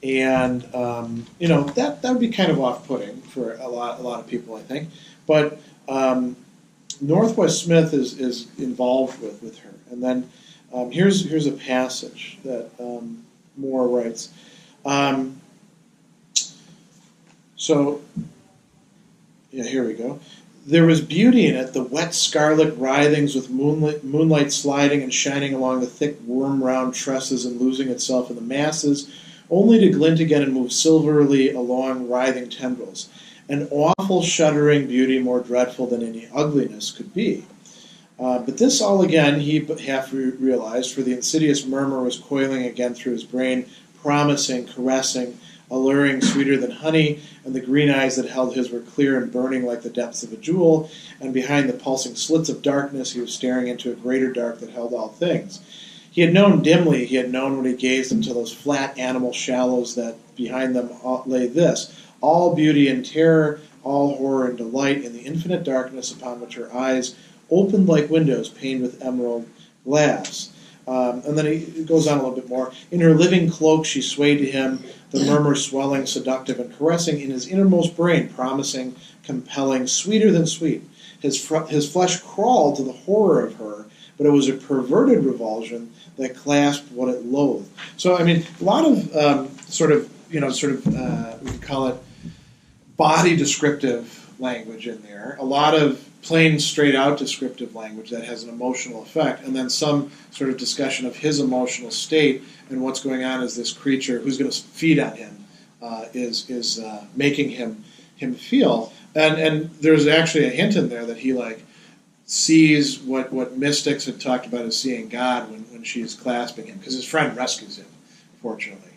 Speaker 1: and that would be kind of off-putting for a lot of people, I think. But Northwest Smith is involved with her, and then here's a passage that Moore writes. Here we go. There was beauty in it, the wet scarlet writhings with moonlight sliding and shining along the thick worm-round tresses and losing itself in the masses, only to glint again and move silverly along writhing tendrils. An awful shuddering beauty more dreadful than any ugliness could be. But this all again he half realized, for the insidious murmur was coiling again through his brain, promising, caressing, alluring, sweeter than honey, and the green eyes that held his were clear and burning like the depths of a jewel, and behind the pulsing slits of darkness he was staring into a greater dark that held all things. He had known dimly, when he gazed into those flat animal shallows that behind them lay this, all beauty and terror, all horror and delight in the infinite darkness upon which her eyes opened like windows paned with emerald glass. And then he goes on a little bit more. In her living cloak she swayed to him, the murmur swelling, seductive, and caressing in his innermost brain, promising, compelling, sweeter than sweet. His flesh crawled to the horror of her, but it was a perverted revulsion that clasped what it loathed. So, a lot of we could call it body descriptive language in there. A lot of plain, straight-out descriptive language that has an emotional effect, and then some sort of discussion of his emotional state and what's going on as this creature who's going to feed on him is making him feel. And there's actually a hint in there that he sees what mystics had talked about as seeing God when she's clasping him, because his friend rescues him, fortunately,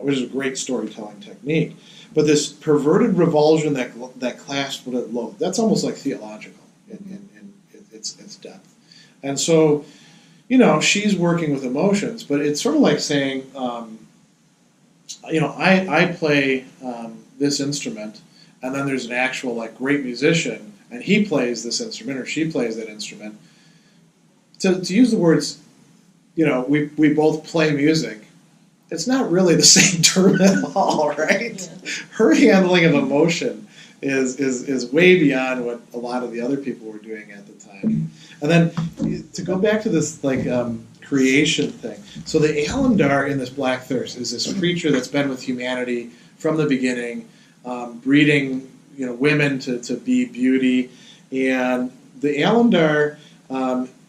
Speaker 1: which is a great storytelling technique. But this perverted revulsion that clasps what it loathed, that's almost like theological in its depth. And so, she's working with emotions, but it's sort of like saying, I play this instrument, and then there's an actual great musician, and he plays this instrument or she plays that instrument. To use the words, we both play music. It's not really the same term at all, right? Yeah. Her handling of emotion is way beyond what a lot of the other people were doing at the time. And then to go back to this creation thing. So the Alandar in this Black Thirst is this creature that's been with humanity from the beginning, breeding women to be beauty, and the Alandar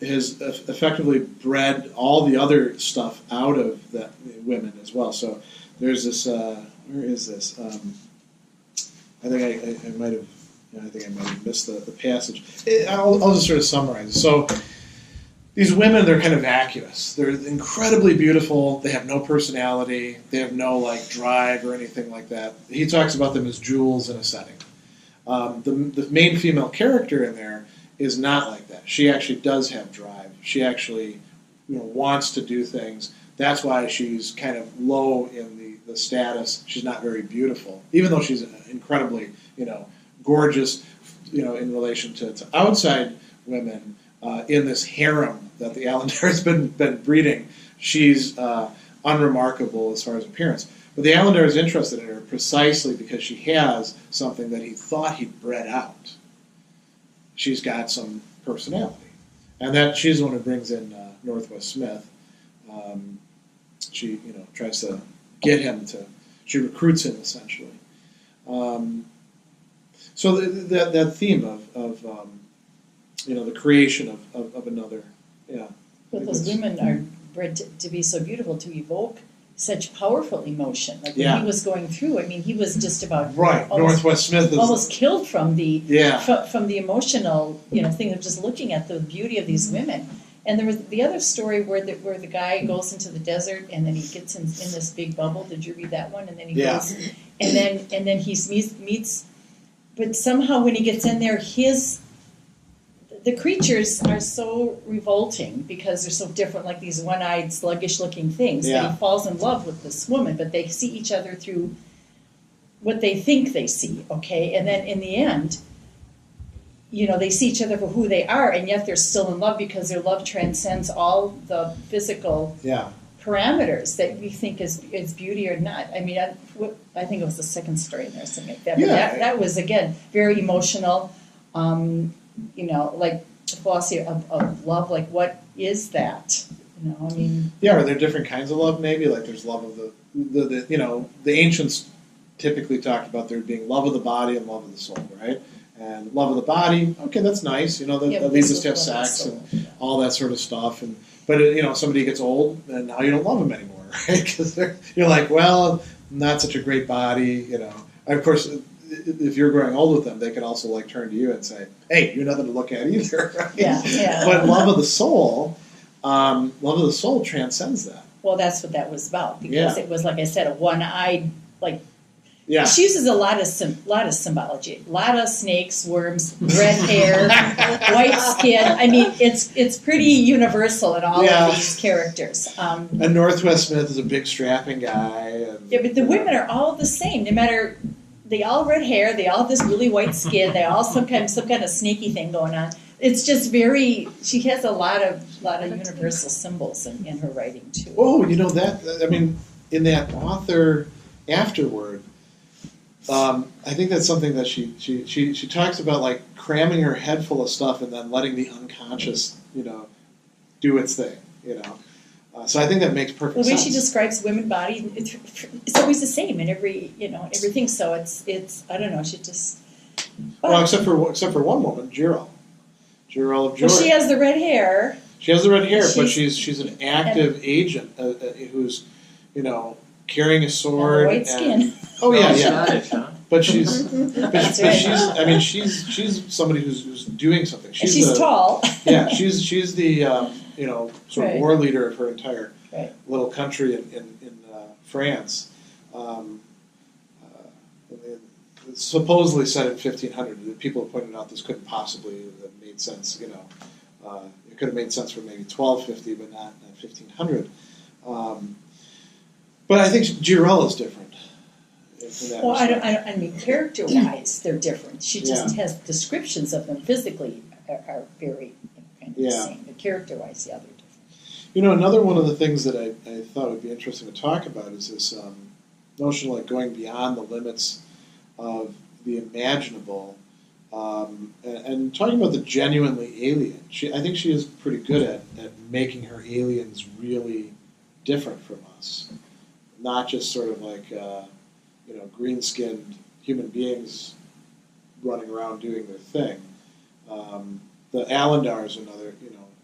Speaker 1: has effectively bred all the other stuff out of the women as well. So there's this. Where is this? I think I might have. I think I might have missed the passage. I'll just sort of summarize it. So these women, they're kind of vacuous. They're incredibly beautiful. They have no personality. They have no drive or anything like that. He talks about them as jewels in a setting. The main female character in there is not like that. She actually does have drive. She actually wants to do things. That's why she's kind of low in the status. She's not very beautiful, even though she's incredibly gorgeous in relation to outside women in this harem that the Alandar has been breeding. She's unremarkable as far as appearance. But the Alandar is interested in her precisely because she has something that he thought he'd bred out. She's got some personality. And that she's the one who brings in Northwest Smith. She tries to get him she recruits him essentially. So that theme of the creation of another, yeah.
Speaker 2: But those women are bred to be so beautiful, to evoke such powerful emotion. When he was going through, he was just about
Speaker 1: Northwest Smith is
Speaker 2: almost killed from the from the emotional thing of just looking at the beauty of these women. And there was the other story where the guy goes into the desert and then he gets in this big bubble. Did you read that one? And then he goes, and then he meets. But somehow when he gets in there, the creatures are so revolting because they're so different, like these one-eyed, sluggish-looking things. Yeah. That he falls in love with this woman, but they see each other through what they think they see, okay? And then in the end, they see each other for who they are, and yet they're still in love because their love transcends all the physical parameters that we think is beauty or not. I think it was the second story in there, something like that. But that was, again, very emotional. Like the philosophy of love, what is that?
Speaker 1: Yeah, are there different kinds of love maybe? Like there's love of the ancients typically talked about there being love of the body and love of the soul, right? And love of the body, okay, that's nice, that leads us to have sex and all that sort of stuff. But somebody gets old and now you don't love them anymore, right? Because you're like, well, not such a great body, Of course, if you're growing old with them, they could also turn to you and say, "Hey, you're nothing to look at either." Right? Yeah. But love of the soul transcends that.
Speaker 2: Well, that's what that was about because it was, like I said, a one-eyed She uses a lot of symbology, a lot of snakes, worms, red hair, white skin. It's pretty universal in all of these characters.
Speaker 1: And Northwest Smith is a big strapping guy.
Speaker 2: But the women are all the same, no matter. They all red hair. They all have this really white skin. They all some kind of snaky thing going on. It's just very. She has a lot of universal symbols in her writing too.
Speaker 1: Oh, that. In that author afterward, I think that's something that she talks about, cramming her head full of stuff and then letting the unconscious, do its thing, So I think that makes perfect sense.
Speaker 2: The way she describes women's body, it's always the same in everything. So it's I don't know. She just.
Speaker 1: Well, except for one woman, Jiro. Jirel of Joy.
Speaker 2: Well, she has the red hair.
Speaker 1: She has the red hair, but she's an active agent who's, carrying a sword.
Speaker 2: White skin.
Speaker 1: Oh yeah,
Speaker 3: Scottish, huh?
Speaker 1: But she's
Speaker 2: That's right.
Speaker 1: she's somebody who's doing something.
Speaker 2: She's tall.
Speaker 1: Yeah, she's the sort of
Speaker 2: Right.
Speaker 1: war leader of her entire
Speaker 2: Right.
Speaker 1: little country in France. It's supposedly set in 1500. People have pointed out this couldn't possibly have made sense. It could have made sense for maybe 1250, but not 1500. But I think Jirel is different.
Speaker 2: Well, I mean, character-wise, they're different. She just has descriptions of them physically are very kind of the same. But character-wise, yeah, they're different.
Speaker 1: Another one of the things that I thought would be interesting to talk about is this notion of going beyond the limits of the imaginable, and talking about the genuinely alien. I think she is pretty good at making her aliens really different from us, not just sort of like green-skinned human beings running around doing their thing. The Allendar is another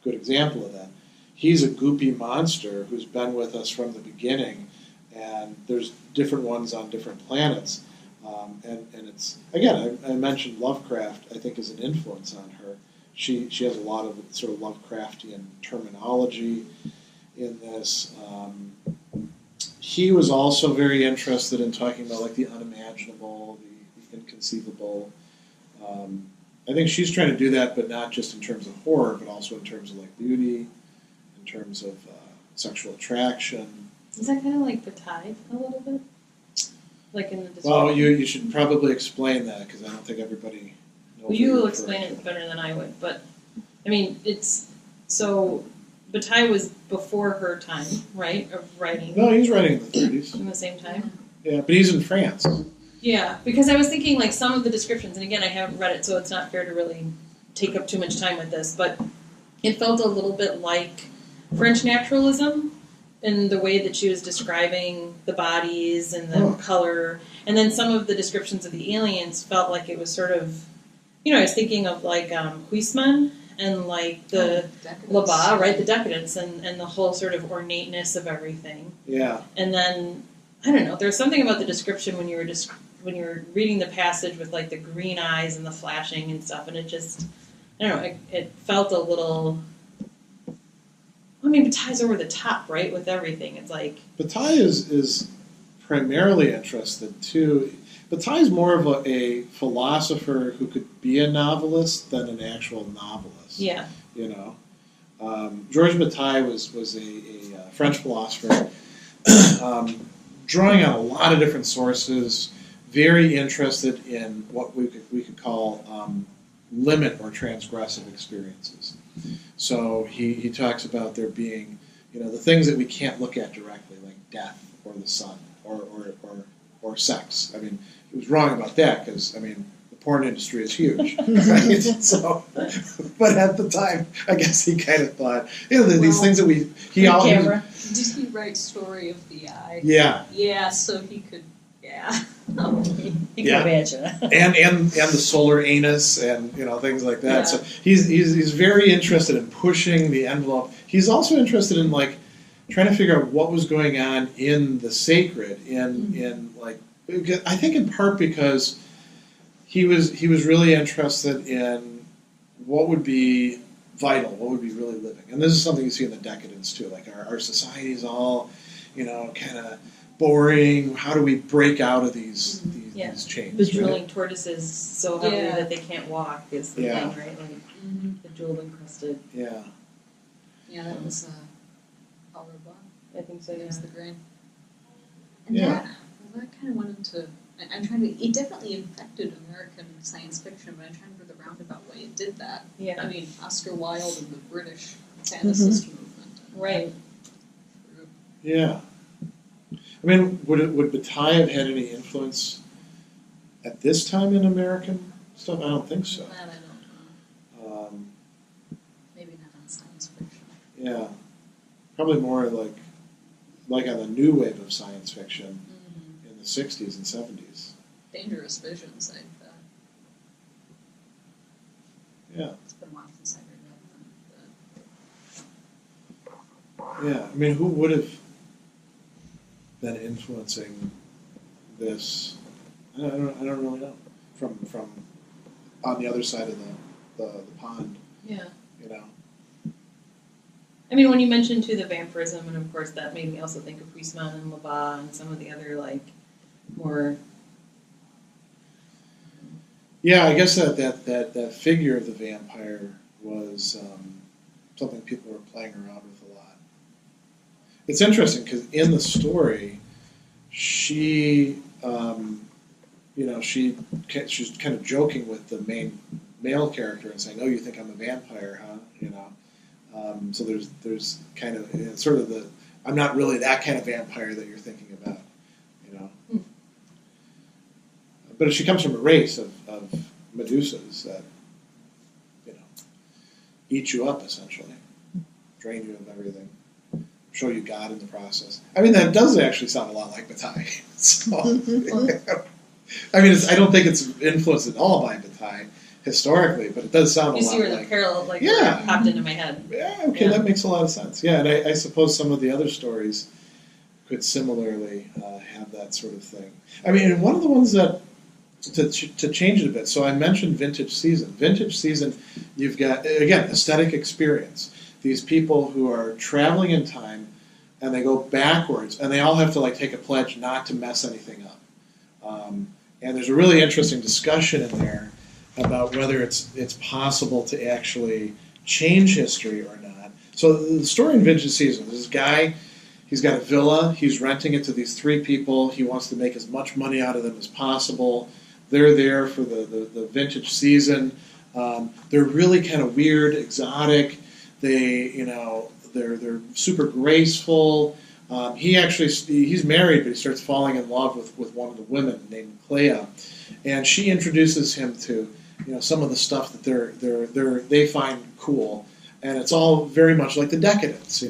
Speaker 1: good example of that. He's a goopy monster who's been with us from the beginning, and there's different ones on different planets. And it's, again, I mentioned Lovecraft, I think, is an influence on her. She has a lot of sort of Lovecraftian terminology in this. He was also very interested in talking about like the unimaginable, the inconceivable. I think she's trying to do that, but not just in terms of horror, but also in terms of like beauty, in terms of sexual attraction.
Speaker 8: Is that kind of like Bataille a little bit? Like in the description?
Speaker 1: Well, you should probably explain that because I don't think everybody knows.
Speaker 8: Well, you will explain it better than I would, but I mean, so Bataille was before her time, right, of writing?
Speaker 1: No, he's writing in the 30s.
Speaker 8: In the same time?
Speaker 1: Yeah, but he's in France.
Speaker 8: Yeah, because I was thinking like some of the descriptions, and again, I haven't read it, so it's not fair to really take up too much time with this, but it felt a little bit like French naturalism in the way that she was describing the bodies and the color, and then some of the descriptions of the aliens felt like it was sort of, I was thinking of like Huysman and like the Labat, right, the decadence and the whole sort of ornateness of everything.
Speaker 1: Yeah.
Speaker 8: And then, I don't know, there's something about the description when you were reading the passage with like the green eyes and the flashing and stuff, and it just, I don't know, it felt a little, Bataille's over the top, right, with everything. It's like...
Speaker 1: Bataille is primarily interested, too. Bataille's more of a philosopher who could be a novelist than an actual novelist.
Speaker 8: Yeah.
Speaker 1: Georges Bataille was a French philosopher, drawing on a lot of different sources, very interested in what we could call limit or transgressive experiences. So he talks about there being, the things that we can't look at directly, like death or the sun or sex. I mean, he was wrong about that because, the porn industry is huge, right? So, but at the time, I guess he kind of thought, these things that
Speaker 2: camera.
Speaker 5: Did he write Story of the Eye?
Speaker 1: Yeah.
Speaker 5: Yeah, so he could,
Speaker 2: You can imagine.
Speaker 1: and the solar anus and things like that.
Speaker 5: Yeah.
Speaker 1: So he's very interested in pushing the envelope. He's also interested in like trying to figure out what was going on in the sacred in like, I think in part because he was really interested in what would be vital, what would be really living. And this is something you see in the decadence too. Like our society is all kind of boring. How do we break out of these chains?
Speaker 8: The drooling tortoises so heavily that they can't walk is the thing, right? Like the jewel encrusted.
Speaker 1: Yeah.
Speaker 5: Yeah, that was Oliver.
Speaker 8: I think so.
Speaker 5: There's the grain. And
Speaker 1: Yeah.
Speaker 5: that kind of went into. I'm trying to. It definitely infected American science fiction, but I'm trying to do the roundabout way it did that.
Speaker 8: Yeah.
Speaker 5: I mean, Oscar Wilde and the British fantasist movement.
Speaker 8: Right.
Speaker 1: Yeah. Would Bataille have had any influence at this time in American stuff? I don't think so.
Speaker 5: That I don't know. Maybe not on science fiction.
Speaker 1: Yeah. Probably more like on the new wave of science fiction in the 60s and 70s.
Speaker 5: Dangerous Visions, I bet.
Speaker 1: Yeah.
Speaker 5: It's the moth inside her head.
Speaker 1: Yeah, I mean, who would have been influencing this? I don't really know. From on the other side of the pond,
Speaker 8: Yeah.
Speaker 1: you know.
Speaker 8: I mean, when you mentioned too the vampirism, and of course that made me also think of Huysman and Labat and some of the other like more.
Speaker 1: Yeah, I guess that figure of the vampire was something people were playing around with a lot. It's interesting because in the story, she, she's kind of joking with the main male character and saying, "Oh, you think I'm a vampire, huh?" You know. So there's kind of sort of I'm not really that kind of vampire that you're thinking about, you know. But she comes from a race of Medusas that, you know, eat you up essentially, drain you of everything, show you God in the process. I mean, that does actually sound a lot like Bataille. So, I mean, I don't think it's influenced at all by Bataille historically, but it does sound a lot like.
Speaker 8: You see where the parallel popped into my head.
Speaker 1: Yeah, okay, that makes a lot of sense. Yeah, and I suppose some of the other stories could similarly have that sort of thing. I mean, and one of the ones that, to change it a bit, so I mentioned Vintage Season. Vintage Season, you've got, again, aesthetic experience. These people who are traveling in time, and they go backwards, and they all have to like take a pledge not to mess anything up. And there's a really interesting discussion in there about whether it's possible to actually change history or not. So the story in Vintage Season, this guy, he's got a villa, he's renting it to these three people, he wants to make as much money out of them as possible. They're there for the vintage season. They're really kind of weird, exotic. They're super graceful. He's married, but he starts falling in love with one of the women named Clea, and she introduces him to some of the stuff that they find cool, and it's all very much like the decadence.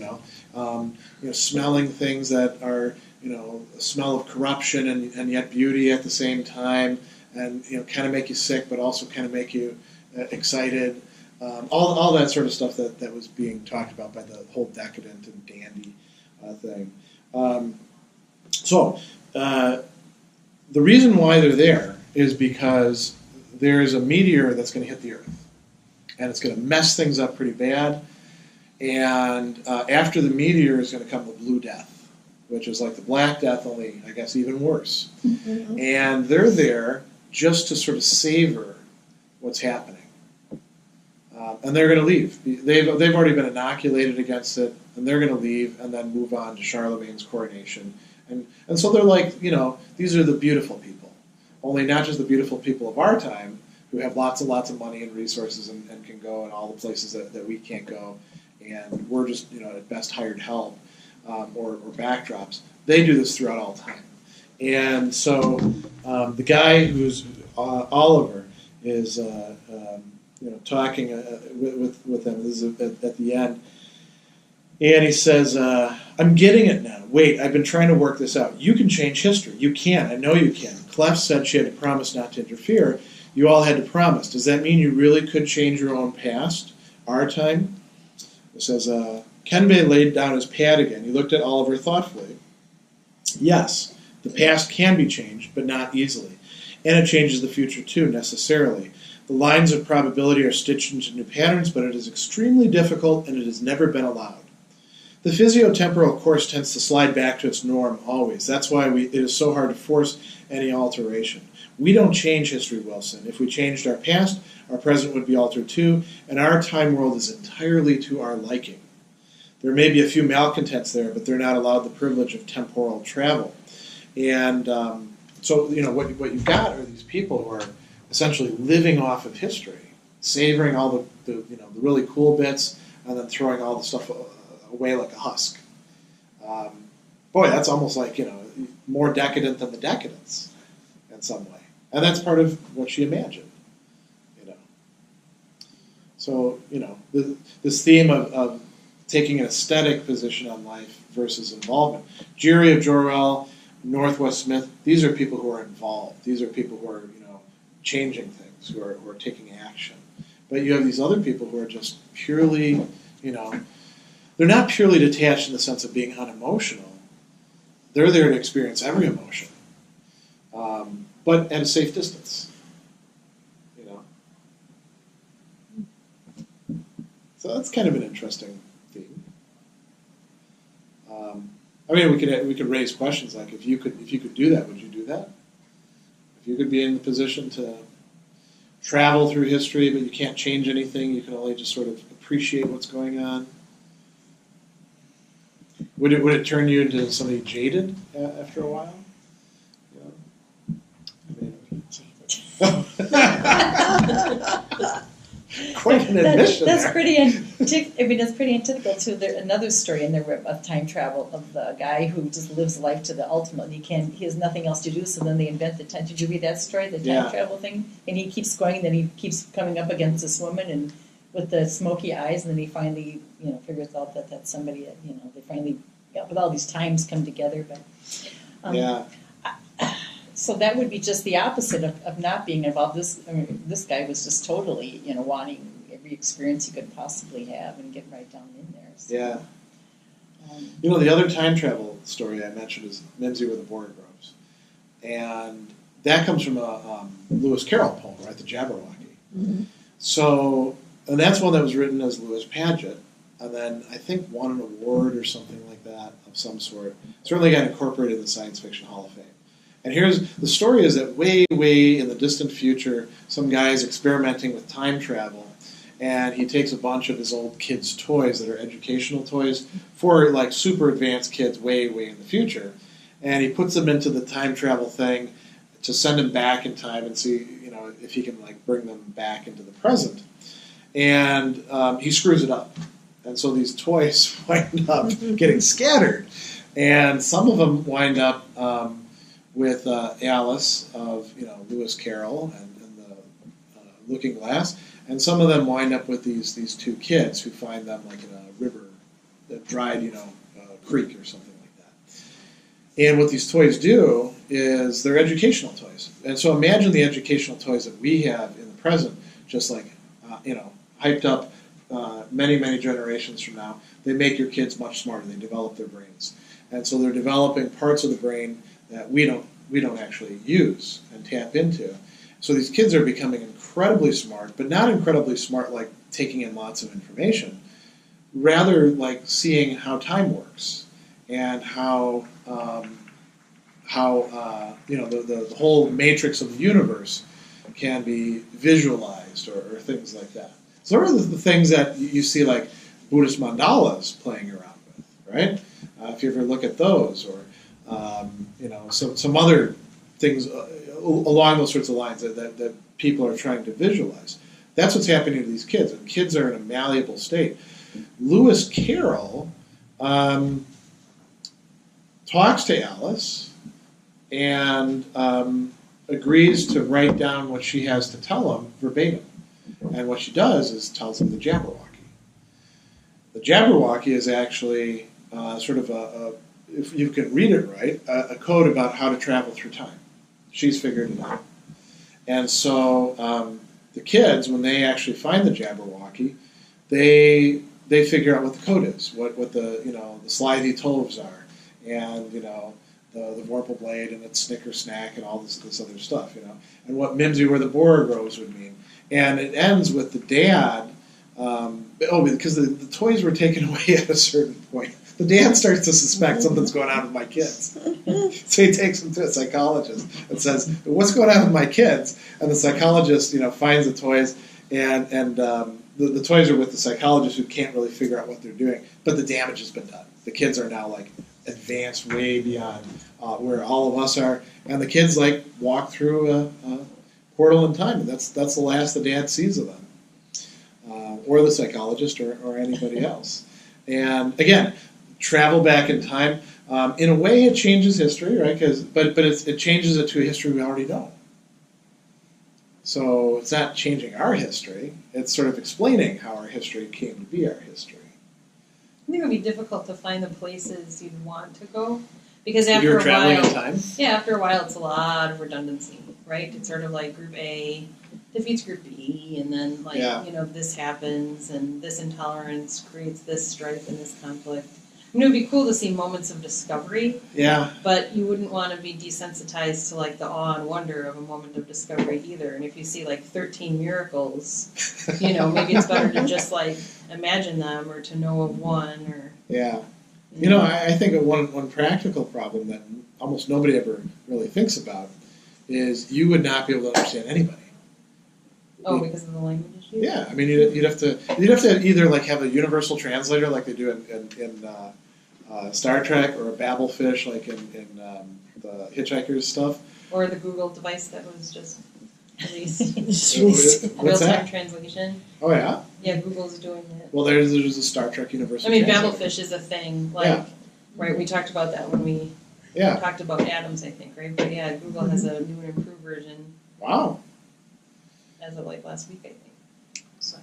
Speaker 1: Smelling things that are a smell of corruption and yet beauty at the same time, and kind of make you sick, but also kind of make you excited. All that sort of stuff that was being talked about by the whole decadent and dandy thing. The reason why they're there is because there's a meteor that's going to hit the Earth, and it's going to mess things up pretty bad. And after the meteor is going to come the Blue Death, which is like the Black Death, only I guess even worse. Mm-hmm. And they're there just to sort of savor what's happening. And they're going to leave. They've already been inoculated against it, and they're going to leave and then move on to Charlemagne's coronation. And so they're like, these are the beautiful people. Only not just the beautiful people of our time who have lots and lots of money and resources and can go in all the places that we can't go. And we're just, at best hired help or backdrops. They do this throughout all time. And so the guy who's Oliver is talking with them. This is at the end. And he says, I'm getting it now. Wait, I've been trying to work this out. You can change history. You can. I know you can. Clef said she had to promise not to interfere. You all had to promise. Does that mean you really could change your own past? Our time? It says, Kenbei laid down his pad again. He looked at Oliver thoughtfully. Yes, the past can be changed, but not easily. And it changes the future too, necessarily. The lines of probability are stitched into new patterns, but it is extremely difficult and it has never been allowed. The physiotemporal course tends to slide back to its norm always. That's why it is so hard to force any alteration. We don't change history, Wilson. If we changed our past, our present would be altered too, and our time world is entirely to our liking. There may be a few malcontents there, but they're not allowed the privilege of temporal travel. And so what you've got are these people who are essentially living off of history, savoring all the really cool bits, and then throwing all the stuff away like a husk. Boy, that's almost like more decadent than the decadence in some way, and that's part of what she imagined. So this theme of taking an aesthetic position on life versus involvement. Jerry of Jor-El, Northwest Smith, these are people who are involved. These are people who are changing things, who are taking action. But you have these other people who are just purely, they're not purely detached in the sense of being unemotional. They're there to experience every emotion, but at a safe distance. So that's kind of an interesting theme. We could raise questions like, if you could do that, would you do that? If you could be in the position to travel through history, but you can't change anything, you can only just sort of appreciate what's going on. Would it turn you into somebody jaded after a while? Quite an admission.
Speaker 2: That's pretty antithetical to another story in there of time travel of the guy who just lives life to the ultimate. And he has nothing else to do, so then they invent the time. Did you read that story, the time travel thing? And he keeps going, and then he keeps coming up against this woman and with the smoky eyes, and then he finally, figures out that that's somebody that, they finally, with all these times come together. But so that would be just the opposite of not being involved. This guy was just totally, wanting every experience he could possibly have and get right down in there. So,
Speaker 1: yeah. The other time travel story I mentioned is Mimsy Where the Boar Grows. And that comes from a Lewis Carroll poem, right, The Jabberwocky.
Speaker 4: Mm-hmm.
Speaker 1: So, and that's one that was written as Lewis Paget, and then I think won an award or something like that of some sort. Certainly got incorporated in the Science Fiction Hall of Fame. And here's the story: is that way, way in the distant future, some guy is experimenting with time travel, and he takes a bunch of his old kids' toys that are educational toys for like super advanced kids way, way in the future, and he puts them into the time travel thing to send them back in time and see, if he can like bring them back into the present. And he screws it up, and so these toys wind up getting scattered, and some of them wind up with Alice of Lewis Carroll and the Looking Glass, and some of them wind up with these two kids who find them like in a river, a dried creek or something like that. And what these toys do is they're educational toys, and so imagine the educational toys that we have in the present, just like hyped up many generations from now. They make your kids much smarter. They develop their brains, and so they're developing parts of the brain that we don't actually use and tap into. So these kids are becoming incredibly smart, but not incredibly smart like taking in lots of information, rather like seeing how time works and how the whole matrix of the universe can be visualized or things like that. So those are the things that you see like Buddhist mandalas playing around with, right? If you ever look at those, or some other things along those sorts of lines that people are trying to visualize. That's what's happening to these kids, and kids are in a malleable state. Lewis Carroll talks to Alice and agrees to write down what she has to tell him verbatim. And what she does is tells him the Jabberwocky. The Jabberwocky is actually sort of if you can read it right, a code about how to travel through time. She's figured it out. And so the kids, when they actually find the Jabberwocky, they figure out what the code is, what the the slithy toves are, and the Vorpal blade and its snicker snack and all this other stuff, and what Mimsy Where the Boar Grows would mean. And it ends with the dad, because the toys were taken away at a certain point. The dad starts to suspect something's going on with my kids. So he takes them to a psychologist and says, "What's going on with my kids?" And the psychologist, finds the toys, and the toys are with the psychologist who can't really figure out what they're doing. But the damage has been done. The kids are now like advanced way beyond where all of us are, and the kids like walk through a portal in time, and that's the last the dad sees of them, or the psychologist, or anybody else. And again, travel back in time. In a way, it changes history, right? But it changes it to a history we already know. So it's not changing our history; it's sort of explaining how our history came to be our history.
Speaker 8: I think it would be difficult to find the places you'd want to go, because
Speaker 1: If
Speaker 8: after
Speaker 1: you're
Speaker 8: a
Speaker 1: traveling
Speaker 8: while,
Speaker 1: in time.
Speaker 8: yeah, after a while, it's a lot of redundancy, right? It's sort of like Group A, defeats group B, and then like
Speaker 1: Yeah.
Speaker 8: this happens, and this intolerance creates this strife and this conflict. I mean, it would be cool to see moments of discovery,
Speaker 1: Yeah.
Speaker 8: but you wouldn't want to be desensitized to like the awe and wonder of a moment of discovery either. And if you see like 13 miracles, maybe it's better to just like imagine them or to know of one or.
Speaker 1: Yeah. I think of one practical problem that almost nobody ever really thinks about is you would not be able to understand anybody.
Speaker 8: Oh, because of the language issue?
Speaker 1: Yeah, I mean, you'd have to either like have a universal translator like they do in Star Trek, or a Babelfish like in the Hitchhiker's stuff.
Speaker 8: Or the Google device that was just released.
Speaker 1: What's
Speaker 8: Real-time
Speaker 1: that?
Speaker 8: translation.
Speaker 1: Oh yeah.
Speaker 8: Yeah, Google's doing it.
Speaker 1: Well, there's a Star Trek universal.
Speaker 8: I mean,
Speaker 1: translator.
Speaker 8: Babelfish is a thing. Like,
Speaker 1: Yeah.
Speaker 8: right? We talked about that when we
Speaker 1: Yeah.
Speaker 8: talked about Adams, I think, right? But yeah, Google has a new and improved version
Speaker 1: Wow,
Speaker 8: as of like last week, I think. So,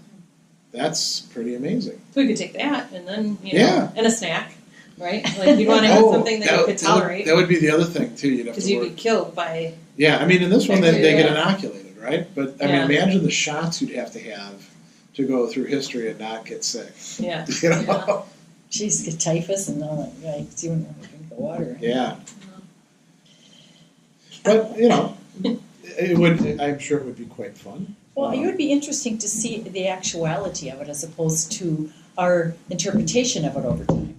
Speaker 1: that's pretty amazing.
Speaker 8: so we could take that and then
Speaker 1: Yeah.
Speaker 8: and a snack, right? Like you want to have something that you could tolerate
Speaker 1: That would be the other thing too. You'd have
Speaker 8: because
Speaker 1: to
Speaker 8: you'd
Speaker 1: work.
Speaker 8: be killed by.
Speaker 1: Yeah, I mean, in this one, they get
Speaker 8: Bacteria.
Speaker 1: inoculated, right? But I
Speaker 8: Yeah.
Speaker 1: mean, imagine the shots you'd have to go through history and not get sick.
Speaker 8: Yeah.
Speaker 1: You know?
Speaker 2: Jeez, get typhus and all that. Right? You wouldn't want to drink the water.
Speaker 1: Yeah. But it would. I'm sure it would be quite fun.
Speaker 2: Well, it would be interesting to see the actuality of it as opposed to our interpretation of it over time.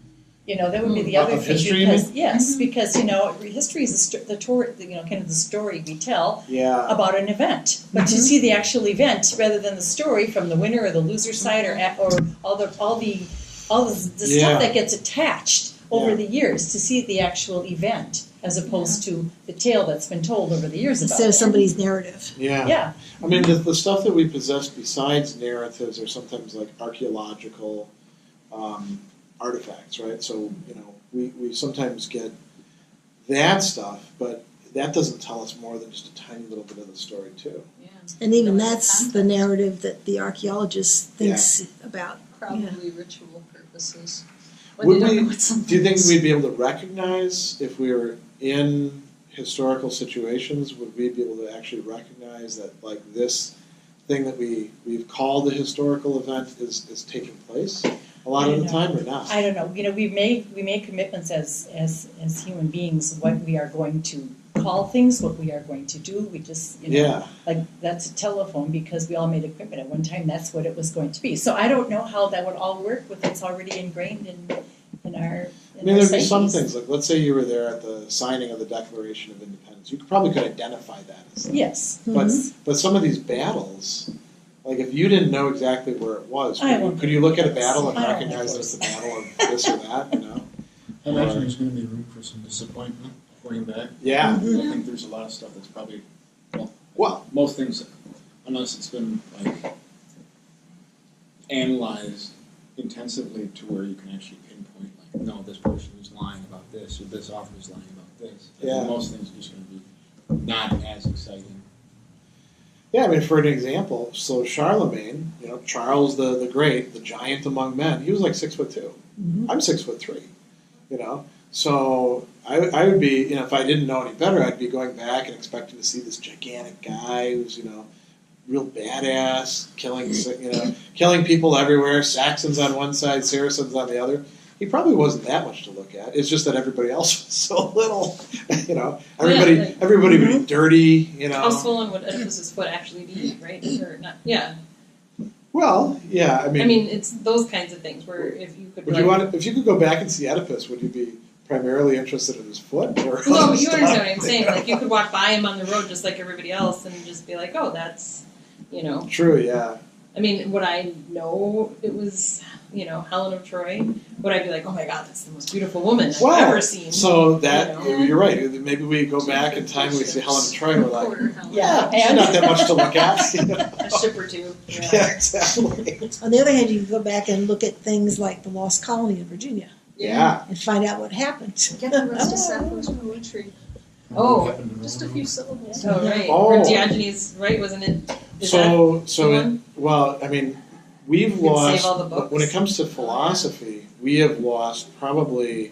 Speaker 2: That would be the other
Speaker 1: Of
Speaker 2: thing.
Speaker 1: history, you
Speaker 2: Because
Speaker 1: mean?
Speaker 2: yes, because history is kind of the story we tell
Speaker 1: Yeah.
Speaker 2: about an event. But to see the actual event rather than the story from the winner or the loser side or all the
Speaker 1: Yeah.
Speaker 2: stuff that gets attached over
Speaker 1: Yeah.
Speaker 2: the years, to see the actual event as opposed to the tale that's been told over the years about
Speaker 4: Instead of
Speaker 2: it.
Speaker 4: somebody's narrative.
Speaker 1: Yeah.
Speaker 2: Yeah.
Speaker 1: I mean, the stuff that we possess besides narratives are sometimes like archaeological artifacts, right? So, we sometimes get that stuff, but that doesn't tell us more than just a tiny little bit of the story, too.
Speaker 5: Yeah.
Speaker 4: And even
Speaker 5: Knowing
Speaker 4: that's
Speaker 5: context.
Speaker 4: the narrative that the archaeologist thinks about.
Speaker 5: Probably ritual purposes.
Speaker 1: Would
Speaker 5: When they don't
Speaker 1: we-
Speaker 5: know what something
Speaker 1: Do you think
Speaker 5: is.
Speaker 1: we'd be able to recognize if we were in historical situations? Would we be able to actually recognize that, like, this thing that we've called a historical event is taking place a lot of the time, or not?
Speaker 2: I don't know. We make commitments as human beings what we are going to call things, what we are going to do. We just like that's a telephone because we all made a commitment at one time. That's what it was going to be. So I don't know how that would all work with what's already ingrained in our.
Speaker 1: I mean, there'd be some things, like, let's say you were there at the signing of the Declaration of Independence. You probably could identify that as that.
Speaker 2: Yes.
Speaker 1: But some of these battles, like, if you didn't know exactly where it was,
Speaker 2: I won't
Speaker 1: could you look at a battle and
Speaker 2: I don't
Speaker 1: recognize
Speaker 2: think
Speaker 1: it's the battle of this or that,
Speaker 9: I imagine there's going to be room for some disappointment going back.
Speaker 1: Yeah.
Speaker 9: I think there's a lot of stuff that's probably,
Speaker 1: Well,
Speaker 9: most things, unless it's been like analyzed intensively to where you can actually pinpoint, like, no, this person is lying about this, or this author is lying about this. I think
Speaker 1: Yeah.
Speaker 9: most things are just going to be not as exciting.
Speaker 1: yeah, I mean, for an example, so Charlemagne, Charles the Great, the giant among men, he was like 6'2". I'm 6'3", So I would be, if I didn't know any better, I'd be going back and expecting to see this gigantic guy who's, real badass, killing people everywhere, Saxons on one side, Saracens on the other. He probably wasn't that much to look at. It's just that everybody else was so little, Everybody would be dirty,
Speaker 8: How swollen would Oedipus's foot actually be, right? Or not? Yeah.
Speaker 1: Well, yeah,
Speaker 8: I mean, it's those kinds of things where if you could.
Speaker 1: If you could go back and see Oedipus, would you be primarily interested in his foot? Or
Speaker 8: No,
Speaker 1: other
Speaker 8: you understand
Speaker 1: stuff?
Speaker 8: what I'm saying. Like, you could walk by him on the road just like everybody else and just be like, oh, that's,
Speaker 1: True, yeah.
Speaker 8: I mean, would I know it was, Helen of Troy? Would I be like, oh my God, that's the most beautiful woman I've ever seen?
Speaker 1: So that, you're right. Maybe we go back in time and we see Helen of Troy and we're like, she's not that much to look at.
Speaker 8: A ship or two.
Speaker 1: Yeah, exactly.
Speaker 4: On the other hand, you can go back and look at things like the Lost Colony of Virginia
Speaker 1: Yeah.
Speaker 4: and find out what happened.
Speaker 5: Get the rest of Sappho's poetry.
Speaker 8: Oh,
Speaker 5: Just a few syllables.
Speaker 8: oh right.
Speaker 1: Oh.
Speaker 8: Or Diogenes, right? Wasn't it?
Speaker 1: Well, I mean, we've
Speaker 8: You can
Speaker 1: lost,
Speaker 8: save all the books.
Speaker 1: when it comes to philosophy, we have lost probably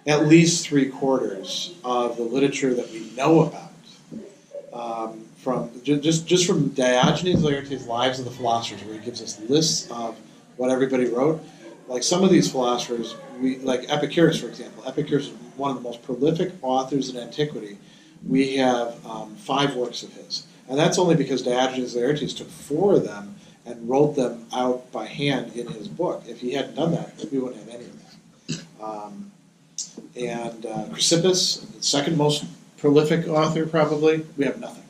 Speaker 1: at least 3/4 of the literature that we know about. from just from Diogenes Laertes' Lives of the Philosophers, where he gives us lists of what everybody wrote. Like some of these philosophers, like Epicurus, for example. Epicurus is one of the most prolific authors in antiquity. We have 5 works of his. And that's only because Diogenes Laertes took 4 of them and wrote them out by hand in his book. If he hadn't done that, we wouldn't have any of them. Chrysippus, the second most prolific author probably, we have nothing.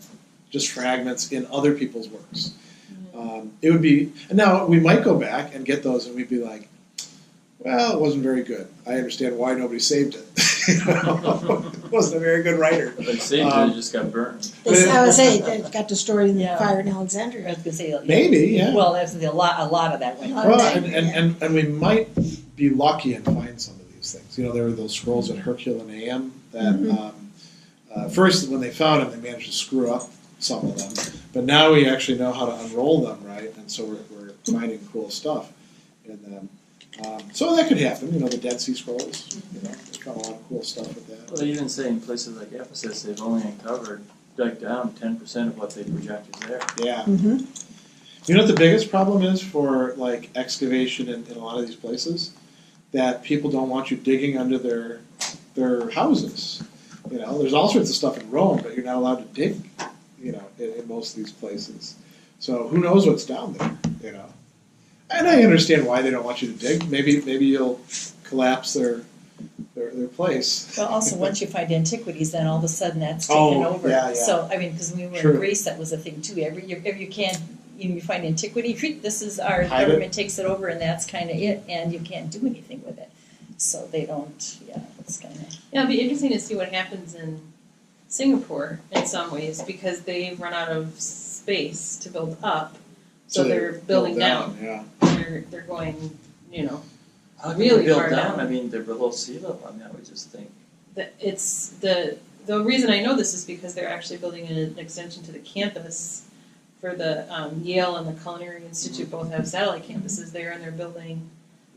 Speaker 1: Just fragments in other people's works. It would be, and now we might go back and get those and we'd be like, well, it wasn't very good. I understand why nobody saved it. It wasn't a very good writer.
Speaker 3: They saved it, it just got burned.
Speaker 4: I would say it got destroyed in the fire in Alexandria.
Speaker 2: I was going to say,
Speaker 1: Maybe, yeah.
Speaker 2: Well, that's a lot of that went.
Speaker 1: Well, and we might be lucky and find some of these things. You know, there were those scrolls at Herculaneum that first when they found them, they managed to screw up some of them. But now we actually know how to unroll them, right? And so we're finding cool stuff in them. So that could happen. You know, the Dead Sea Scrolls. You know, they found a lot of cool stuff with that.
Speaker 3: Well, they even say in places like Ephesus, they've only uncovered, dug down 10% of what they projected there.
Speaker 1: Yeah. You know what the biggest problem is for like excavation in a lot of these places? That people don't want you digging under their houses. You know, there's all sorts of stuff in Rome, but you're not allowed to dig. You know, in most of these places. So who knows what's down there? You know, and I understand why they don't want you to dig. Maybe you'll collapse their place.
Speaker 2: Well, also once you find antiquities, then all of a sudden that's taken over.
Speaker 1: Yeah.
Speaker 2: So I mean, because when we were in Greece, that was a thing too. If you can't, you find antiquity, this is our government takes it over, and that's kind of it, and you can't do anything with it. So they don't. Yeah, it's kind of.
Speaker 8: Yeah, it'll be interesting to see what happens in Singapore in some ways because they run out of space to build up, so they're building down.
Speaker 1: Yeah.
Speaker 8: They're going, you know,
Speaker 3: How can
Speaker 8: really
Speaker 3: they build
Speaker 8: far down.
Speaker 3: I mean, they're below sea level. I mean, I would just think.
Speaker 8: It's the reason I know this is because they're actually building an extension to the campus for the Yale and the Culinary Institute both have satellite campuses there, and they're building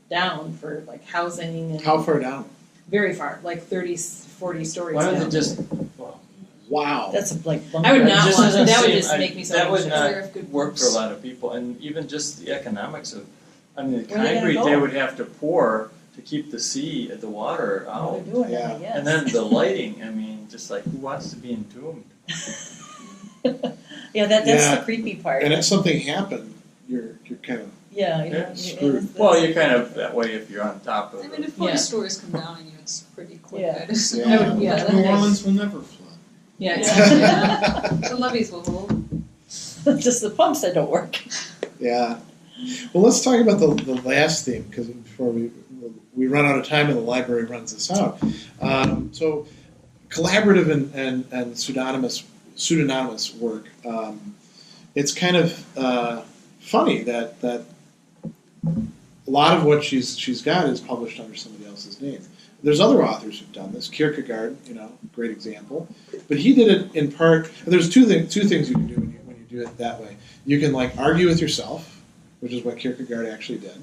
Speaker 8: down for like housing. And
Speaker 1: How far down?
Speaker 8: Very far, like 30, 40 stories
Speaker 3: Why
Speaker 8: down.
Speaker 3: don't they just?
Speaker 1: Wow.
Speaker 2: That's like.
Speaker 8: I would not
Speaker 3: Just
Speaker 8: want
Speaker 3: doesn't
Speaker 8: that. Would
Speaker 3: seem-
Speaker 8: just make me so
Speaker 3: That would
Speaker 8: anxious.
Speaker 3: not work for a lot of people, and even just the economics of. I mean, the
Speaker 2: Where are they
Speaker 3: concrete
Speaker 2: gonna
Speaker 3: they
Speaker 2: go?
Speaker 3: would have to pour to keep the sea, the water
Speaker 2: Well,
Speaker 3: out,
Speaker 2: they're doing
Speaker 1: Yeah.
Speaker 2: it, I guess.
Speaker 3: and then the lighting. I mean, just like who wants to be entombed?
Speaker 2: Yeah, that's
Speaker 1: Yeah.
Speaker 2: the creepy part.
Speaker 1: And if something happened, you're kind of
Speaker 2: Yeah,
Speaker 3: Yeah,
Speaker 1: screwed.
Speaker 3: Well, you're kind of that way if you're on top of
Speaker 5: I
Speaker 3: it.
Speaker 5: mean, if 40
Speaker 8: Yeah.
Speaker 5: stories come down on you, it's pretty quick.
Speaker 2: Yeah.
Speaker 5: I'd assume.
Speaker 1: Yeah.
Speaker 8: I would, yeah,
Speaker 7: New
Speaker 8: that
Speaker 7: Orleans will never flood.
Speaker 8: Yeah, exactly. The levees will hold.
Speaker 2: just the pumps that don't work.
Speaker 1: Yeah. Well, let's talk about the last theme because before we run out of time and the library runs us out. So, collaborative and pseudonymous work. It's kind of funny that a lot of what she's got is published under somebody else's name. There's other authors who've done this. Kierkegaard, great example. But he did it in part. And there's two things you can do when you do it that way. You can argue with yourself, which is what Kierkegaard actually did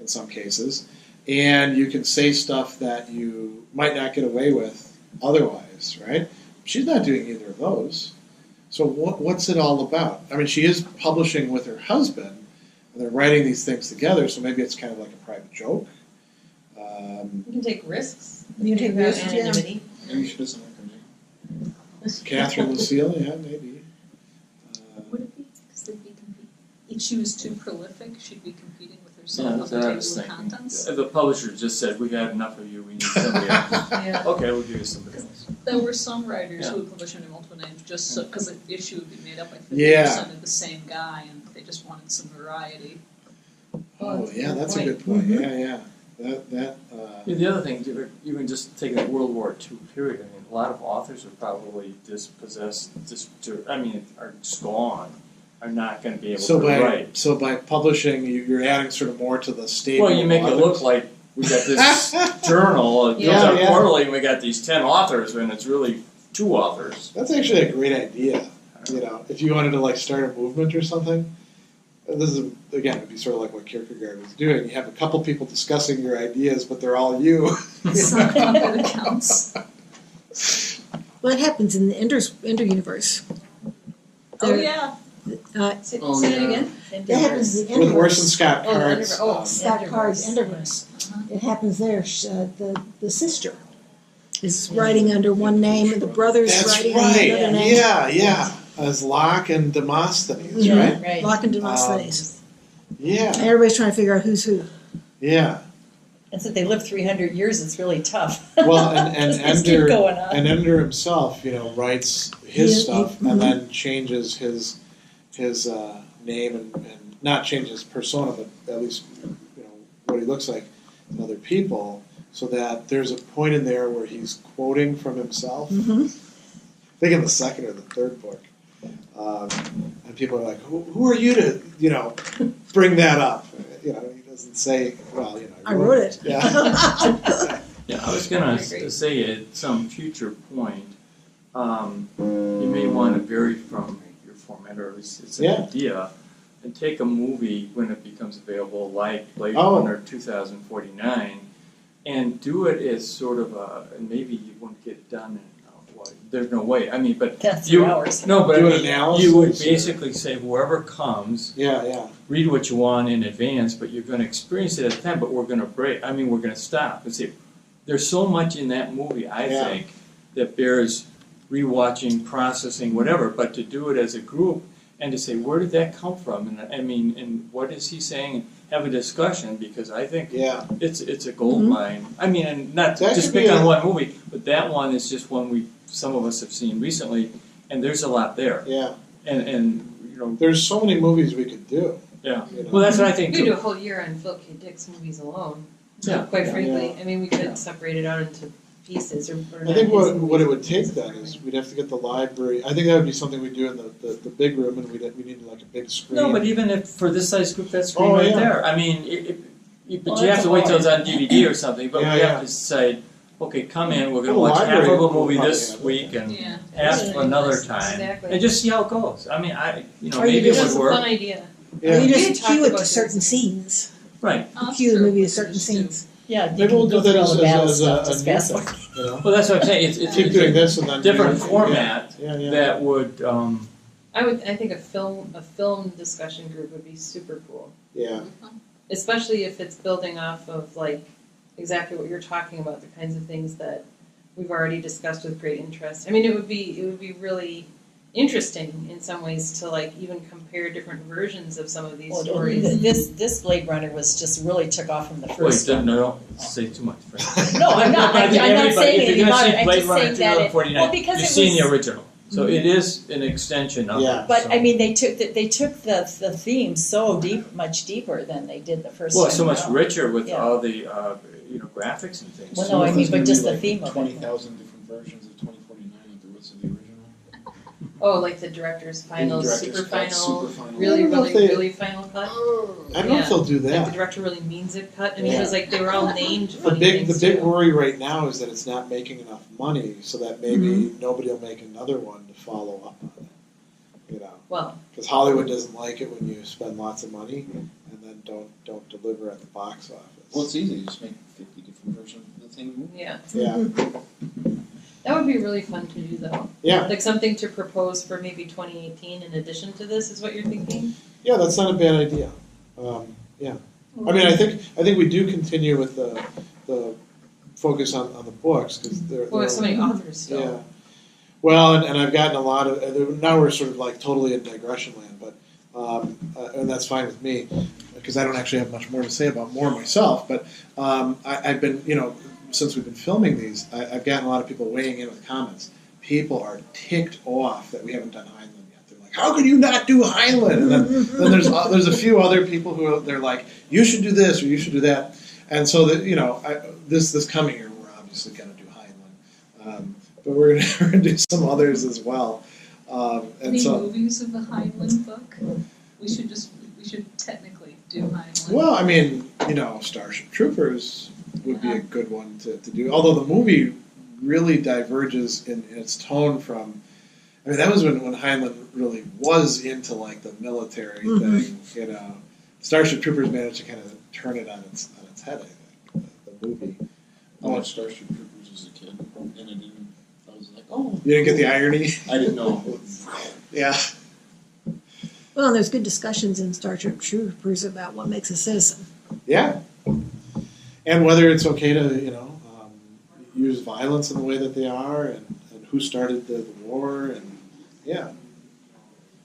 Speaker 1: in some cases, and you can say stuff that you might not get away with otherwise, right? She's not doing either of those. So what's it all about? I mean, she is publishing with her husband, and they're writing these things together, so maybe it's kind of like a private joke.
Speaker 8: You can take risks.
Speaker 4: You can take
Speaker 8: About
Speaker 4: risks, yeah.
Speaker 8: anonymity.
Speaker 7: Maybe she doesn't like her name.
Speaker 1: Catherine Lucile, yeah, maybe.
Speaker 5: Would it be? Because they'd be competing. If she was too prolific, she'd be competing with
Speaker 3: Yeah,
Speaker 5: herself
Speaker 3: that's
Speaker 5: on
Speaker 3: what
Speaker 5: the
Speaker 3: I
Speaker 5: table
Speaker 3: was
Speaker 5: of
Speaker 3: thinking.
Speaker 5: contents.
Speaker 3: The publisher just said, "We had enough of you. We need somebody else."
Speaker 8: Yeah.
Speaker 3: Okay, we'll give you somebody else.
Speaker 5: There were some writers
Speaker 3: Yeah.
Speaker 5: who would publish under multiple names just because the issue would be made up by 50%
Speaker 1: Yeah.
Speaker 5: of the same guy, and they just wanted some variety.
Speaker 1: Oh, yeah, that's a
Speaker 8: point.
Speaker 1: good point.
Speaker 4: Mhm.
Speaker 1: Yeah.
Speaker 3: Yeah, the other thing, even just taking the World War II period, I mean, a lot of authors are probably dispossessed, are just gone, are not going to be able to write.
Speaker 1: So by publishing, you're adding sort of more to the stable.
Speaker 3: Well, you make it look like we got this journal, it comes
Speaker 8: Yeah.
Speaker 3: out
Speaker 1: Yeah.
Speaker 3: quarterly, and we got these 10 authors, and it's really 2 authors.
Speaker 1: That's actually a great idea. If you wanted to start a movement or something. This is again, it'd be sort of like what Kierkegaard was doing. You have a couple people discussing your ideas, but they're all you.
Speaker 5: Some content accounts.
Speaker 4: Well, it happens in the inter-universe.
Speaker 5: Oh yeah.
Speaker 8: Say
Speaker 7: Oh,
Speaker 8: say it
Speaker 7: yeah.
Speaker 8: again.
Speaker 4: That happens in the
Speaker 1: With
Speaker 4: Enderverse.
Speaker 1: Orson Scott
Speaker 8: Oh, the
Speaker 1: Card's.
Speaker 8: Enderverse. Oh,
Speaker 4: Scott Card's
Speaker 2: Enderverse.
Speaker 4: Enderverse. It happens there. The sister is writing under one name, and the brother's
Speaker 1: That's
Speaker 4: writing
Speaker 1: right.
Speaker 4: under another name.
Speaker 1: Yeah. As Locke and Demosthenes,
Speaker 4: Mhm.
Speaker 1: right?
Speaker 2: Right.
Speaker 4: Locke and Demosthenes. And
Speaker 1: Yeah.
Speaker 4: everybody's trying to figure out who's who.
Speaker 1: Yeah.
Speaker 2: And since they lived 300 years, it's really tough.
Speaker 1: Well, and
Speaker 2: Just keep
Speaker 1: Ender
Speaker 2: going on.
Speaker 1: and Ender himself, writes his
Speaker 4: He-
Speaker 1: stuff
Speaker 4: he-
Speaker 1: and then changes his name and not change his persona, but at least what he looks like to other people, so that there's a point in there where he's quoting from himself.
Speaker 4: Mm-hmm.
Speaker 1: I think in the second or the third book, and people are like, "Who are you to bring that up?" He doesn't say, "Well,
Speaker 4: I wrote it.
Speaker 1: Yeah.
Speaker 3: Yeah, I was gonna say at some future point, you may want to vary from your format, or at least it's an idea, and take a movie when it becomes available, like Blade Runner 2049, and do it as sort of and maybe you won't get it done in, there's no way. I mean, but
Speaker 2: That's 3 hours.
Speaker 3: No, but
Speaker 1: Do
Speaker 3: I
Speaker 1: an
Speaker 3: mean,
Speaker 1: analysis,
Speaker 3: you would
Speaker 1: or-
Speaker 3: basically say whoever comes,
Speaker 1: Yeah.
Speaker 3: read what you want in advance, but you're going to experience it at the time, but we're going to break. I mean, we're going to stop and say, there's so much in that movie, I think, that bears rewatching, processing, whatever, but to do it as a group and to say, where did that come from? And I mean, and what is he saying? Have a discussion, because I think it's a gold mine. I mean, and not
Speaker 1: That
Speaker 3: just
Speaker 1: could
Speaker 3: pick
Speaker 1: be
Speaker 3: on one movie, but that one is just one some of us have seen recently, and there's a lot there.
Speaker 1: Yeah.
Speaker 3: And
Speaker 1: There's so many movies we could do.
Speaker 3: Yeah. Well, that's what I think
Speaker 8: We could
Speaker 3: too.
Speaker 8: do a whole year on Philip K. Dick's movies alone.
Speaker 3: Yeah.
Speaker 8: Quite frankly,
Speaker 1: Yeah.
Speaker 8: I mean, we could separate it out into pieces. Or
Speaker 1: I think what it would take then is we'd have to get the library. I think that would be something we do in the big room, and we need like a big screen.
Speaker 3: No, but even if for this size group, that's screen
Speaker 1: Oh,
Speaker 3: right
Speaker 1: yeah.
Speaker 3: there. I mean, but
Speaker 2: Well,
Speaker 3: you have
Speaker 2: that's
Speaker 3: to wait till it's
Speaker 2: a
Speaker 3: on DVD or something. But
Speaker 1: Yeah,
Speaker 3: we
Speaker 1: yeah.
Speaker 3: have to decide, okay, come in. We're going to
Speaker 1: Well,
Speaker 3: watch half
Speaker 1: library
Speaker 3: of a
Speaker 1: will
Speaker 3: movie
Speaker 1: probably
Speaker 3: this
Speaker 1: have it.
Speaker 3: week and
Speaker 5: Yeah.
Speaker 3: half another time,
Speaker 8: Exactly.
Speaker 3: and just see how it goes. I mean,
Speaker 4: Or
Speaker 3: maybe
Speaker 4: you
Speaker 3: it
Speaker 8: That's
Speaker 3: would
Speaker 8: a
Speaker 3: work.
Speaker 8: fun idea.
Speaker 1: Yeah.
Speaker 4: You
Speaker 8: We
Speaker 4: just
Speaker 8: had talked
Speaker 4: cue it
Speaker 8: about
Speaker 4: to
Speaker 8: this.
Speaker 4: certain scenes.
Speaker 3: Right.
Speaker 4: Cue the movie to certain scenes.
Speaker 2: Yeah, they
Speaker 1: Maybe we'll
Speaker 2: can
Speaker 1: do
Speaker 2: go
Speaker 1: that
Speaker 2: through all
Speaker 1: as
Speaker 2: the battle
Speaker 1: a
Speaker 2: stuff just
Speaker 1: new
Speaker 2: fast.
Speaker 1: thing,
Speaker 3: Well, that's what I'm saying. It's
Speaker 1: Keep doing this and then
Speaker 3: different
Speaker 1: do-
Speaker 3: format
Speaker 1: Yeah.
Speaker 3: that would.
Speaker 8: I think a film discussion group would be super cool.
Speaker 1: Yeah.
Speaker 8: Especially if it's building off of like exactly what you're talking about, the kinds of things that we've already discussed with great interest. I mean, it would be really interesting in some ways to like even compare different versions of some of these stories.
Speaker 2: This Blade Runner was just really took off from the
Speaker 3: Wait,
Speaker 2: first one.
Speaker 3: no, don't say too much. Frank.
Speaker 2: No, I'm not.
Speaker 3: I think
Speaker 2: I'm not
Speaker 3: everybody-
Speaker 2: saying
Speaker 3: if
Speaker 2: anything
Speaker 3: you're
Speaker 2: about
Speaker 3: gonna
Speaker 2: it.
Speaker 3: see
Speaker 2: I'm
Speaker 3: Blade
Speaker 2: just
Speaker 3: Runner
Speaker 2: saying that it,
Speaker 3: 2049,
Speaker 2: well, because
Speaker 3: you've
Speaker 2: it
Speaker 3: seen
Speaker 2: was.
Speaker 3: the original, so it is an extension of
Speaker 1: Yeah.
Speaker 3: it.
Speaker 2: But
Speaker 3: so.
Speaker 2: I mean, they took the theme so much deeper than they did the first
Speaker 3: Well,
Speaker 2: time.
Speaker 3: so much
Speaker 2: around.
Speaker 3: richer with
Speaker 2: Yeah.
Speaker 3: all the graphics and things.
Speaker 2: Well, no, I mean, but just the theme of it.
Speaker 9: 20,000 different versions of 2049 like there was of the original.
Speaker 8: Oh, like the director's final,
Speaker 9: Director's
Speaker 8: super
Speaker 9: cut,
Speaker 8: final,
Speaker 9: super final.
Speaker 8: really,
Speaker 1: I don't know
Speaker 8: really,
Speaker 1: if they-
Speaker 8: really final cut.
Speaker 1: I don't know
Speaker 8: Yeah.
Speaker 1: if they'll do
Speaker 8: Like the
Speaker 1: that.
Speaker 8: director really means it cut. I mean,
Speaker 1: Yeah.
Speaker 8: it was like they were all named
Speaker 1: The
Speaker 8: funny
Speaker 1: big
Speaker 8: things
Speaker 1: big
Speaker 8: too.
Speaker 1: worry right now is that it's not making enough money, so that maybe nobody will make another one to follow up on it.
Speaker 8: Well,
Speaker 1: Because Hollywood doesn't like it when you spend lots of money and then don't deliver at the box office.
Speaker 7: Well, it's easy. Just make 50 different versions of the same movie.
Speaker 8: yeah,
Speaker 1: Yeah.
Speaker 8: that would be really fun to do though.
Speaker 1: Yeah.
Speaker 8: Like something to propose for maybe 2018 in addition to this is what you're thinking?
Speaker 1: Yeah, that's not a bad idea. Yeah. I mean, I think we do continue with the focus on the books because
Speaker 8: Well, there's so many authors still.
Speaker 1: Yeah. Well, and I've gotten a lot of. Now we're sort of like totally in digression land, but and that's fine with me because I don't actually have much more to say about Moore myself. But I've been, since we've been filming these, I've gotten a lot of people weighing in with comments. People are ticked off that we haven't done Heinlein yet. They're like, "How could you not do Heinlein?" And then there's a few other people who they're like, "You should do this or you should do that." And so that this coming year we're obviously going to do Heinlein. But we're going to do some others as well.
Speaker 5: Any movies of the Heinlein book? We should technically do Heinlein.
Speaker 1: Well, I mean, Starship Troopers would be a good one to do. Although the movie really diverges in its tone from. I mean, that was when Heinlein really was into like the military thing. Starship Troopers managed to kind of turn it on its head. I think the movie.
Speaker 7: I watched Starship Troopers as a kid, and I was like, oh.
Speaker 1: You didn't get the irony?
Speaker 7: I didn't know.
Speaker 1: Yeah.
Speaker 4: Well, and there's good discussions in Star Trek Troopers about what makes a citizen.
Speaker 1: Yeah. And whether it's okay to, use violence in the way that they are, and who started the war, and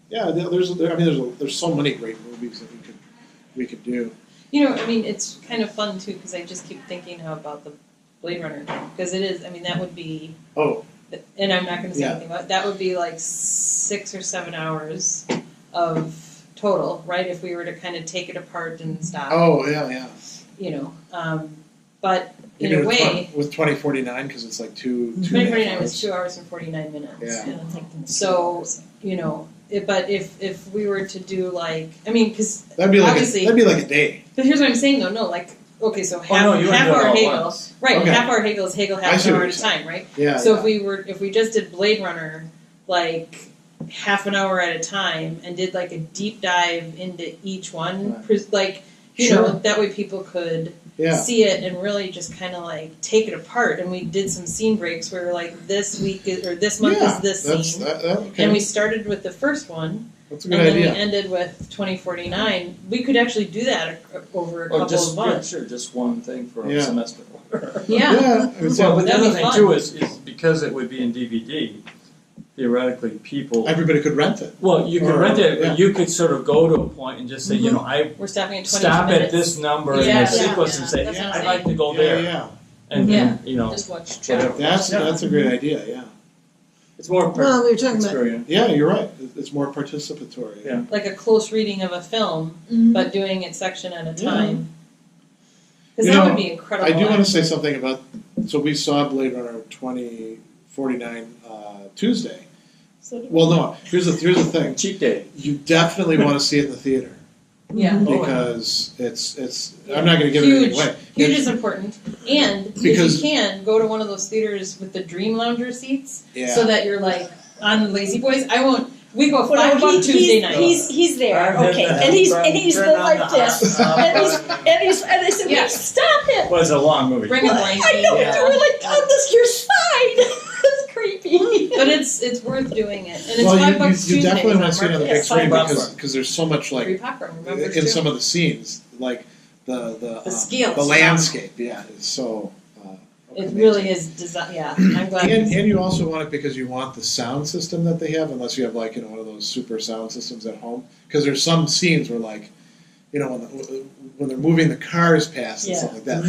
Speaker 1: there's so many great movies that we could do.
Speaker 8: It's kind of fun too because I just keep thinking about the Blade Runner thing because it is. That would be.
Speaker 1: Oh.
Speaker 8: And I'm not going to say anything about it. That would be like 6 or 7 hours of total, right? If we were to kind of take it apart and stop.
Speaker 1: Oh yeah.
Speaker 8: But in a way,
Speaker 1: with 2049 because it's like
Speaker 8: 2049 is 2 hours and 49 minutes.
Speaker 1: Yeah.
Speaker 8: So but if we were to do because
Speaker 1: that'd be like a day.
Speaker 8: But here's what I'm saying though. No, okay, so half hour Hegel, right?
Speaker 1: Okay.
Speaker 8: Half hour Hegel is Hegel half an hour at a time, right?
Speaker 1: Yeah.
Speaker 8: So if we just did Blade Runner half an hour at a time and did a deep dive into each one, that way people could see it and really just kind of take it apart. And we did some scene breaks where this week or this month is this scene,
Speaker 1: okay.
Speaker 8: and we started with the first one.
Speaker 1: That's a good
Speaker 8: and then
Speaker 1: idea.
Speaker 8: we ended with 2049. We could actually do that over a couple of months.
Speaker 3: Sure, just one thing for a semester.
Speaker 8: Yeah.
Speaker 3: But the other thing too is because it would be in DVD, theoretically
Speaker 1: everybody could rent it.
Speaker 3: Well, you could rent it, but you could sort of go to a point and just say,
Speaker 8: we're stopping at 20
Speaker 3: stop
Speaker 8: minutes.
Speaker 3: at this number in the sequence and say, I'd like to go there.
Speaker 1: Yeah.
Speaker 3: And
Speaker 5: just watch
Speaker 3: whatever.
Speaker 1: That's a great idea. Yeah.
Speaker 3: It's more
Speaker 4: Well, we were talking about
Speaker 3: experience.
Speaker 1: Yeah, you're right. It's more participatory.
Speaker 3: Yeah.
Speaker 8: Like a close reading of a film, but doing it section at a time. Because that would be incredible.
Speaker 1: I do want to say something about. So we saw Blade Runner 2049 Tuesday. Well, no. Here's the thing.
Speaker 3: Cheap day.
Speaker 1: You definitely want to see it in the theater.
Speaker 8: Yeah.
Speaker 1: Because it's. I'm not going to give it away.
Speaker 8: Huge is important. And if you can, go to one of those theaters with the Dream Lounger seats so that you're on Lazy Boys. We go $5 Tuesday night.
Speaker 2: He's there, okay, and he's like this, and they said, stop it.
Speaker 3: Well, it's a long movie.
Speaker 8: Bring a blanket.
Speaker 2: I know, we're on your side. It's creepy.
Speaker 8: But it's worth doing it, and it's $5
Speaker 1: you
Speaker 8: Tuesday.
Speaker 1: definitely want to see it on the big screen
Speaker 8: $5
Speaker 1: because there's so much
Speaker 8: free popcorn. Remember
Speaker 1: in some of the scenes, the
Speaker 8: scale,
Speaker 1: the landscape, is so.
Speaker 8: It really is design. Yeah, I'm glad.
Speaker 1: And you also want it because you want the sound system that they have, unless you have one of those super sound systems at home. Because there's some scenes where when they're moving the cars past and stuff like that,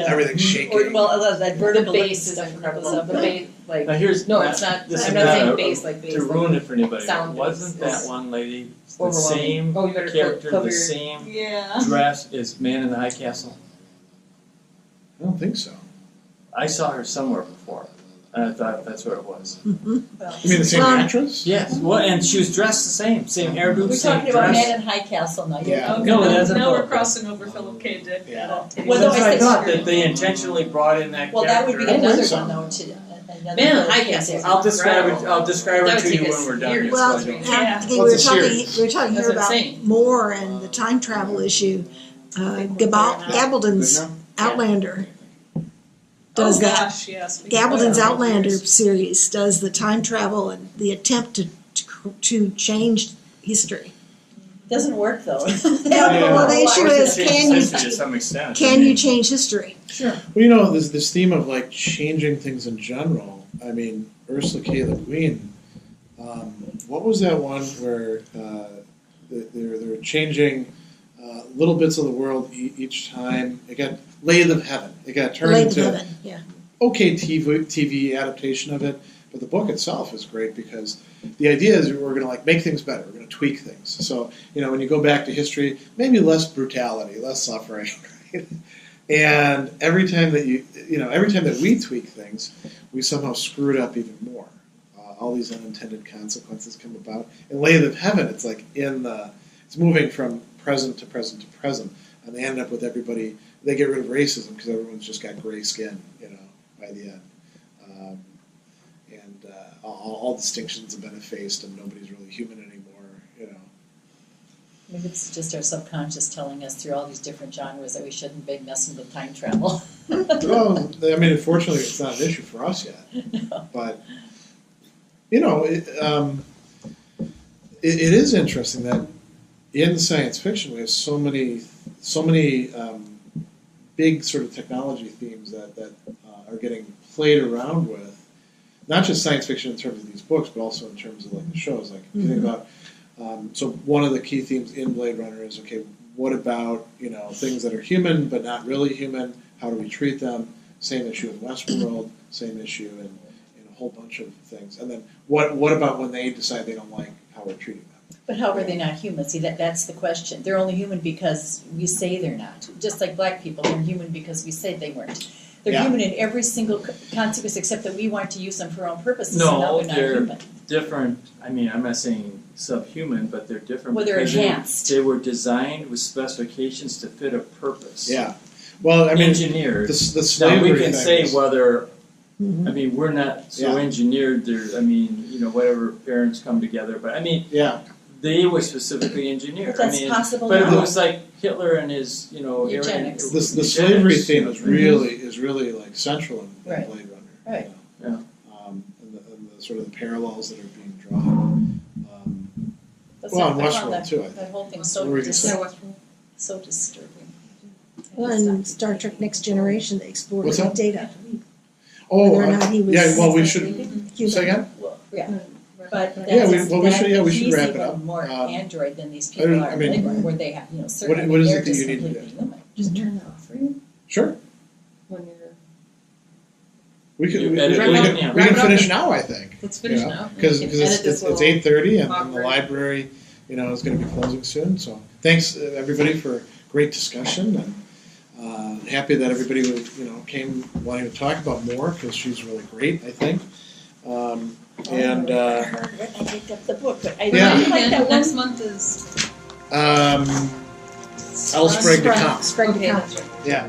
Speaker 1: everything's shaking.
Speaker 2: That vertical
Speaker 8: bass is incredible. The bass,
Speaker 3: now here's
Speaker 8: it's not. I'm not saying bass like bass.
Speaker 3: To ruin it for anybody,
Speaker 8: sound
Speaker 3: wasn't that one lady the
Speaker 8: overwhelming.
Speaker 3: same
Speaker 8: You better
Speaker 3: character,
Speaker 8: cover
Speaker 3: the
Speaker 8: your-
Speaker 3: same dress as Man in the High Castle?
Speaker 1: I don't think so.
Speaker 3: I saw her somewhere before, and I thought that's what it was.
Speaker 1: You mean the same actress?
Speaker 3: Yes. Well, and she was dressed the same hairdo,
Speaker 2: We're
Speaker 3: same
Speaker 2: talking about
Speaker 3: dress.
Speaker 2: Man in High Castle now.
Speaker 1: Yeah.
Speaker 5: Okay,
Speaker 3: No, that's
Speaker 5: now we're
Speaker 3: important.
Speaker 5: crossing over Philip K. Dick.
Speaker 1: Yeah.
Speaker 2: Well,
Speaker 3: That's
Speaker 2: no,
Speaker 3: what I
Speaker 2: I
Speaker 3: thought,
Speaker 2: said-
Speaker 3: that they intentionally brought in that
Speaker 2: Well, that would be
Speaker 3: character.
Speaker 2: another
Speaker 1: so.
Speaker 2: one, though.
Speaker 8: Man in the High Castle.
Speaker 3: I'll describe it. I'll describe
Speaker 8: That
Speaker 3: it
Speaker 8: would
Speaker 3: to you
Speaker 8: take
Speaker 3: when
Speaker 8: us
Speaker 3: we're done.
Speaker 8: years.
Speaker 4: well,
Speaker 3: So I don't-
Speaker 4: we
Speaker 3: What's
Speaker 4: were
Speaker 3: the
Speaker 4: talking
Speaker 3: series?
Speaker 4: here
Speaker 8: That's what I'm
Speaker 4: about
Speaker 8: saying.
Speaker 4: Moore and the time travel issue. Gabaldon's Outlander does that.
Speaker 5: Gosh, yes.
Speaker 4: Gabaldon's Outlander series does the time travel and the attempt to change history.
Speaker 2: Doesn't work though.
Speaker 4: Well, the issue is,
Speaker 3: To some extent.
Speaker 4: can you change history?
Speaker 2: Sure.
Speaker 1: Well, this theme of changing things in general. I mean, Ursula K. Le Guin. What was that one where they're changing little bits of the world each time? It got Lathe of Heaven. It got turned
Speaker 4: Lathe of
Speaker 1: into
Speaker 4: Heaven, yeah.
Speaker 1: okay TV adaptation of it, but the book itself is great because the idea is we're going to make things better. We're going to tweak things. So when you go back to history, maybe less brutality, less suffering, right? And every time that we tweak things, we somehow screw it up even more. All these unintended consequences come about. In Lathe of Heaven, it's it's moving from present to present to present, and they end up with everybody. They get rid of racism because everyone's just got gray skin, by the end. And all distinctions have been effaced, and nobody's really human anymore,
Speaker 2: Maybe it's just our subconscious telling us through all these different genres that we shouldn't be messing with time travel.
Speaker 1: Well, I mean, unfortunately, it's not an issue for us yet.
Speaker 2: No.
Speaker 1: But, it is interesting that in science fiction, we have so many big sort of technology themes that are getting played around with, not just science fiction in terms of these books, but also in terms of like the shows. Like if you think about, so one of the key themes in Blade Runner is, okay, what about, things that are human but not really human? How do we treat them? Same issue in Westworld, same issue in a whole bunch of things. And then what about when they decide they don't like how we're treating them?
Speaker 2: But how are they not human? See, that's the question. They're only human because we say they're not. Just like black people, they're human because we say they weren't. They're human in every single consequence, except that we want to use them for our own purposes.
Speaker 3: No,
Speaker 2: so now they're not human.
Speaker 3: Different. I mean, I'm not saying subhuman, but they're different.
Speaker 2: Well, they're
Speaker 3: because
Speaker 2: enhanced.
Speaker 3: They were designed with specifications to fit a purpose.
Speaker 1: Yeah. Well, I mean,
Speaker 3: engineered.
Speaker 1: The slavery
Speaker 3: now we can say
Speaker 1: is,
Speaker 3: whether. I mean, we're not so engineered. There. I mean, whatever parents come together, but I mean, they were specifically engineered.
Speaker 2: But that's possible.
Speaker 3: But
Speaker 2: now.
Speaker 3: it was like Hitler and his,
Speaker 2: eugenics.
Speaker 1: The slavery theme is really like central in
Speaker 2: Right.
Speaker 1: Blade Runner.
Speaker 2: Right.
Speaker 1: And the sort of the parallels that are being drawn.
Speaker 2: That's
Speaker 1: Well,
Speaker 2: not-
Speaker 1: in
Speaker 2: I found
Speaker 1: Westworld too, I think.
Speaker 2: That whole thing's
Speaker 1: What were you gonna say?
Speaker 2: so disturbing.
Speaker 4: Well, in Star Trek Next Generation, they explored
Speaker 1: What's
Speaker 4: about
Speaker 1: that?
Speaker 4: Data.
Speaker 1: Oh,
Speaker 4: Whether or not he was
Speaker 1: well, we should
Speaker 4: human.
Speaker 1: say again.
Speaker 2: Well, yeah. But
Speaker 1: Yeah, we
Speaker 2: that's-
Speaker 1: should wrap it
Speaker 2: he's
Speaker 1: up.
Speaker 2: even more android than these people are.
Speaker 1: I mean,
Speaker 2: where they have, certainly
Speaker 1: what is
Speaker 2: they're
Speaker 1: it that
Speaker 2: just
Speaker 1: you need to
Speaker 2: completely
Speaker 1: do?
Speaker 2: human. Just turn that off for you.
Speaker 1: Sure.
Speaker 8: When you're
Speaker 1: We can
Speaker 3: edit it up now.
Speaker 1: we can finish now, I think.
Speaker 8: Let's finish now.
Speaker 1: Because
Speaker 8: We can edit this
Speaker 1: it's
Speaker 8: little
Speaker 1: 8:30 and the
Speaker 8: awkward.
Speaker 1: library, is going to be closing soon. So thanks everybody for great discussion, and happy that everybody came wanting to talk about Moore because she's really great, I think. And
Speaker 2: I heard when I picked up the book, but I
Speaker 1: Yeah.
Speaker 2: really like that one.
Speaker 8: Next month is
Speaker 1: Sprague to come.
Speaker 4: Sprague to
Speaker 8: okay.
Speaker 4: come.
Speaker 8: That's right.
Speaker 1: Yeah.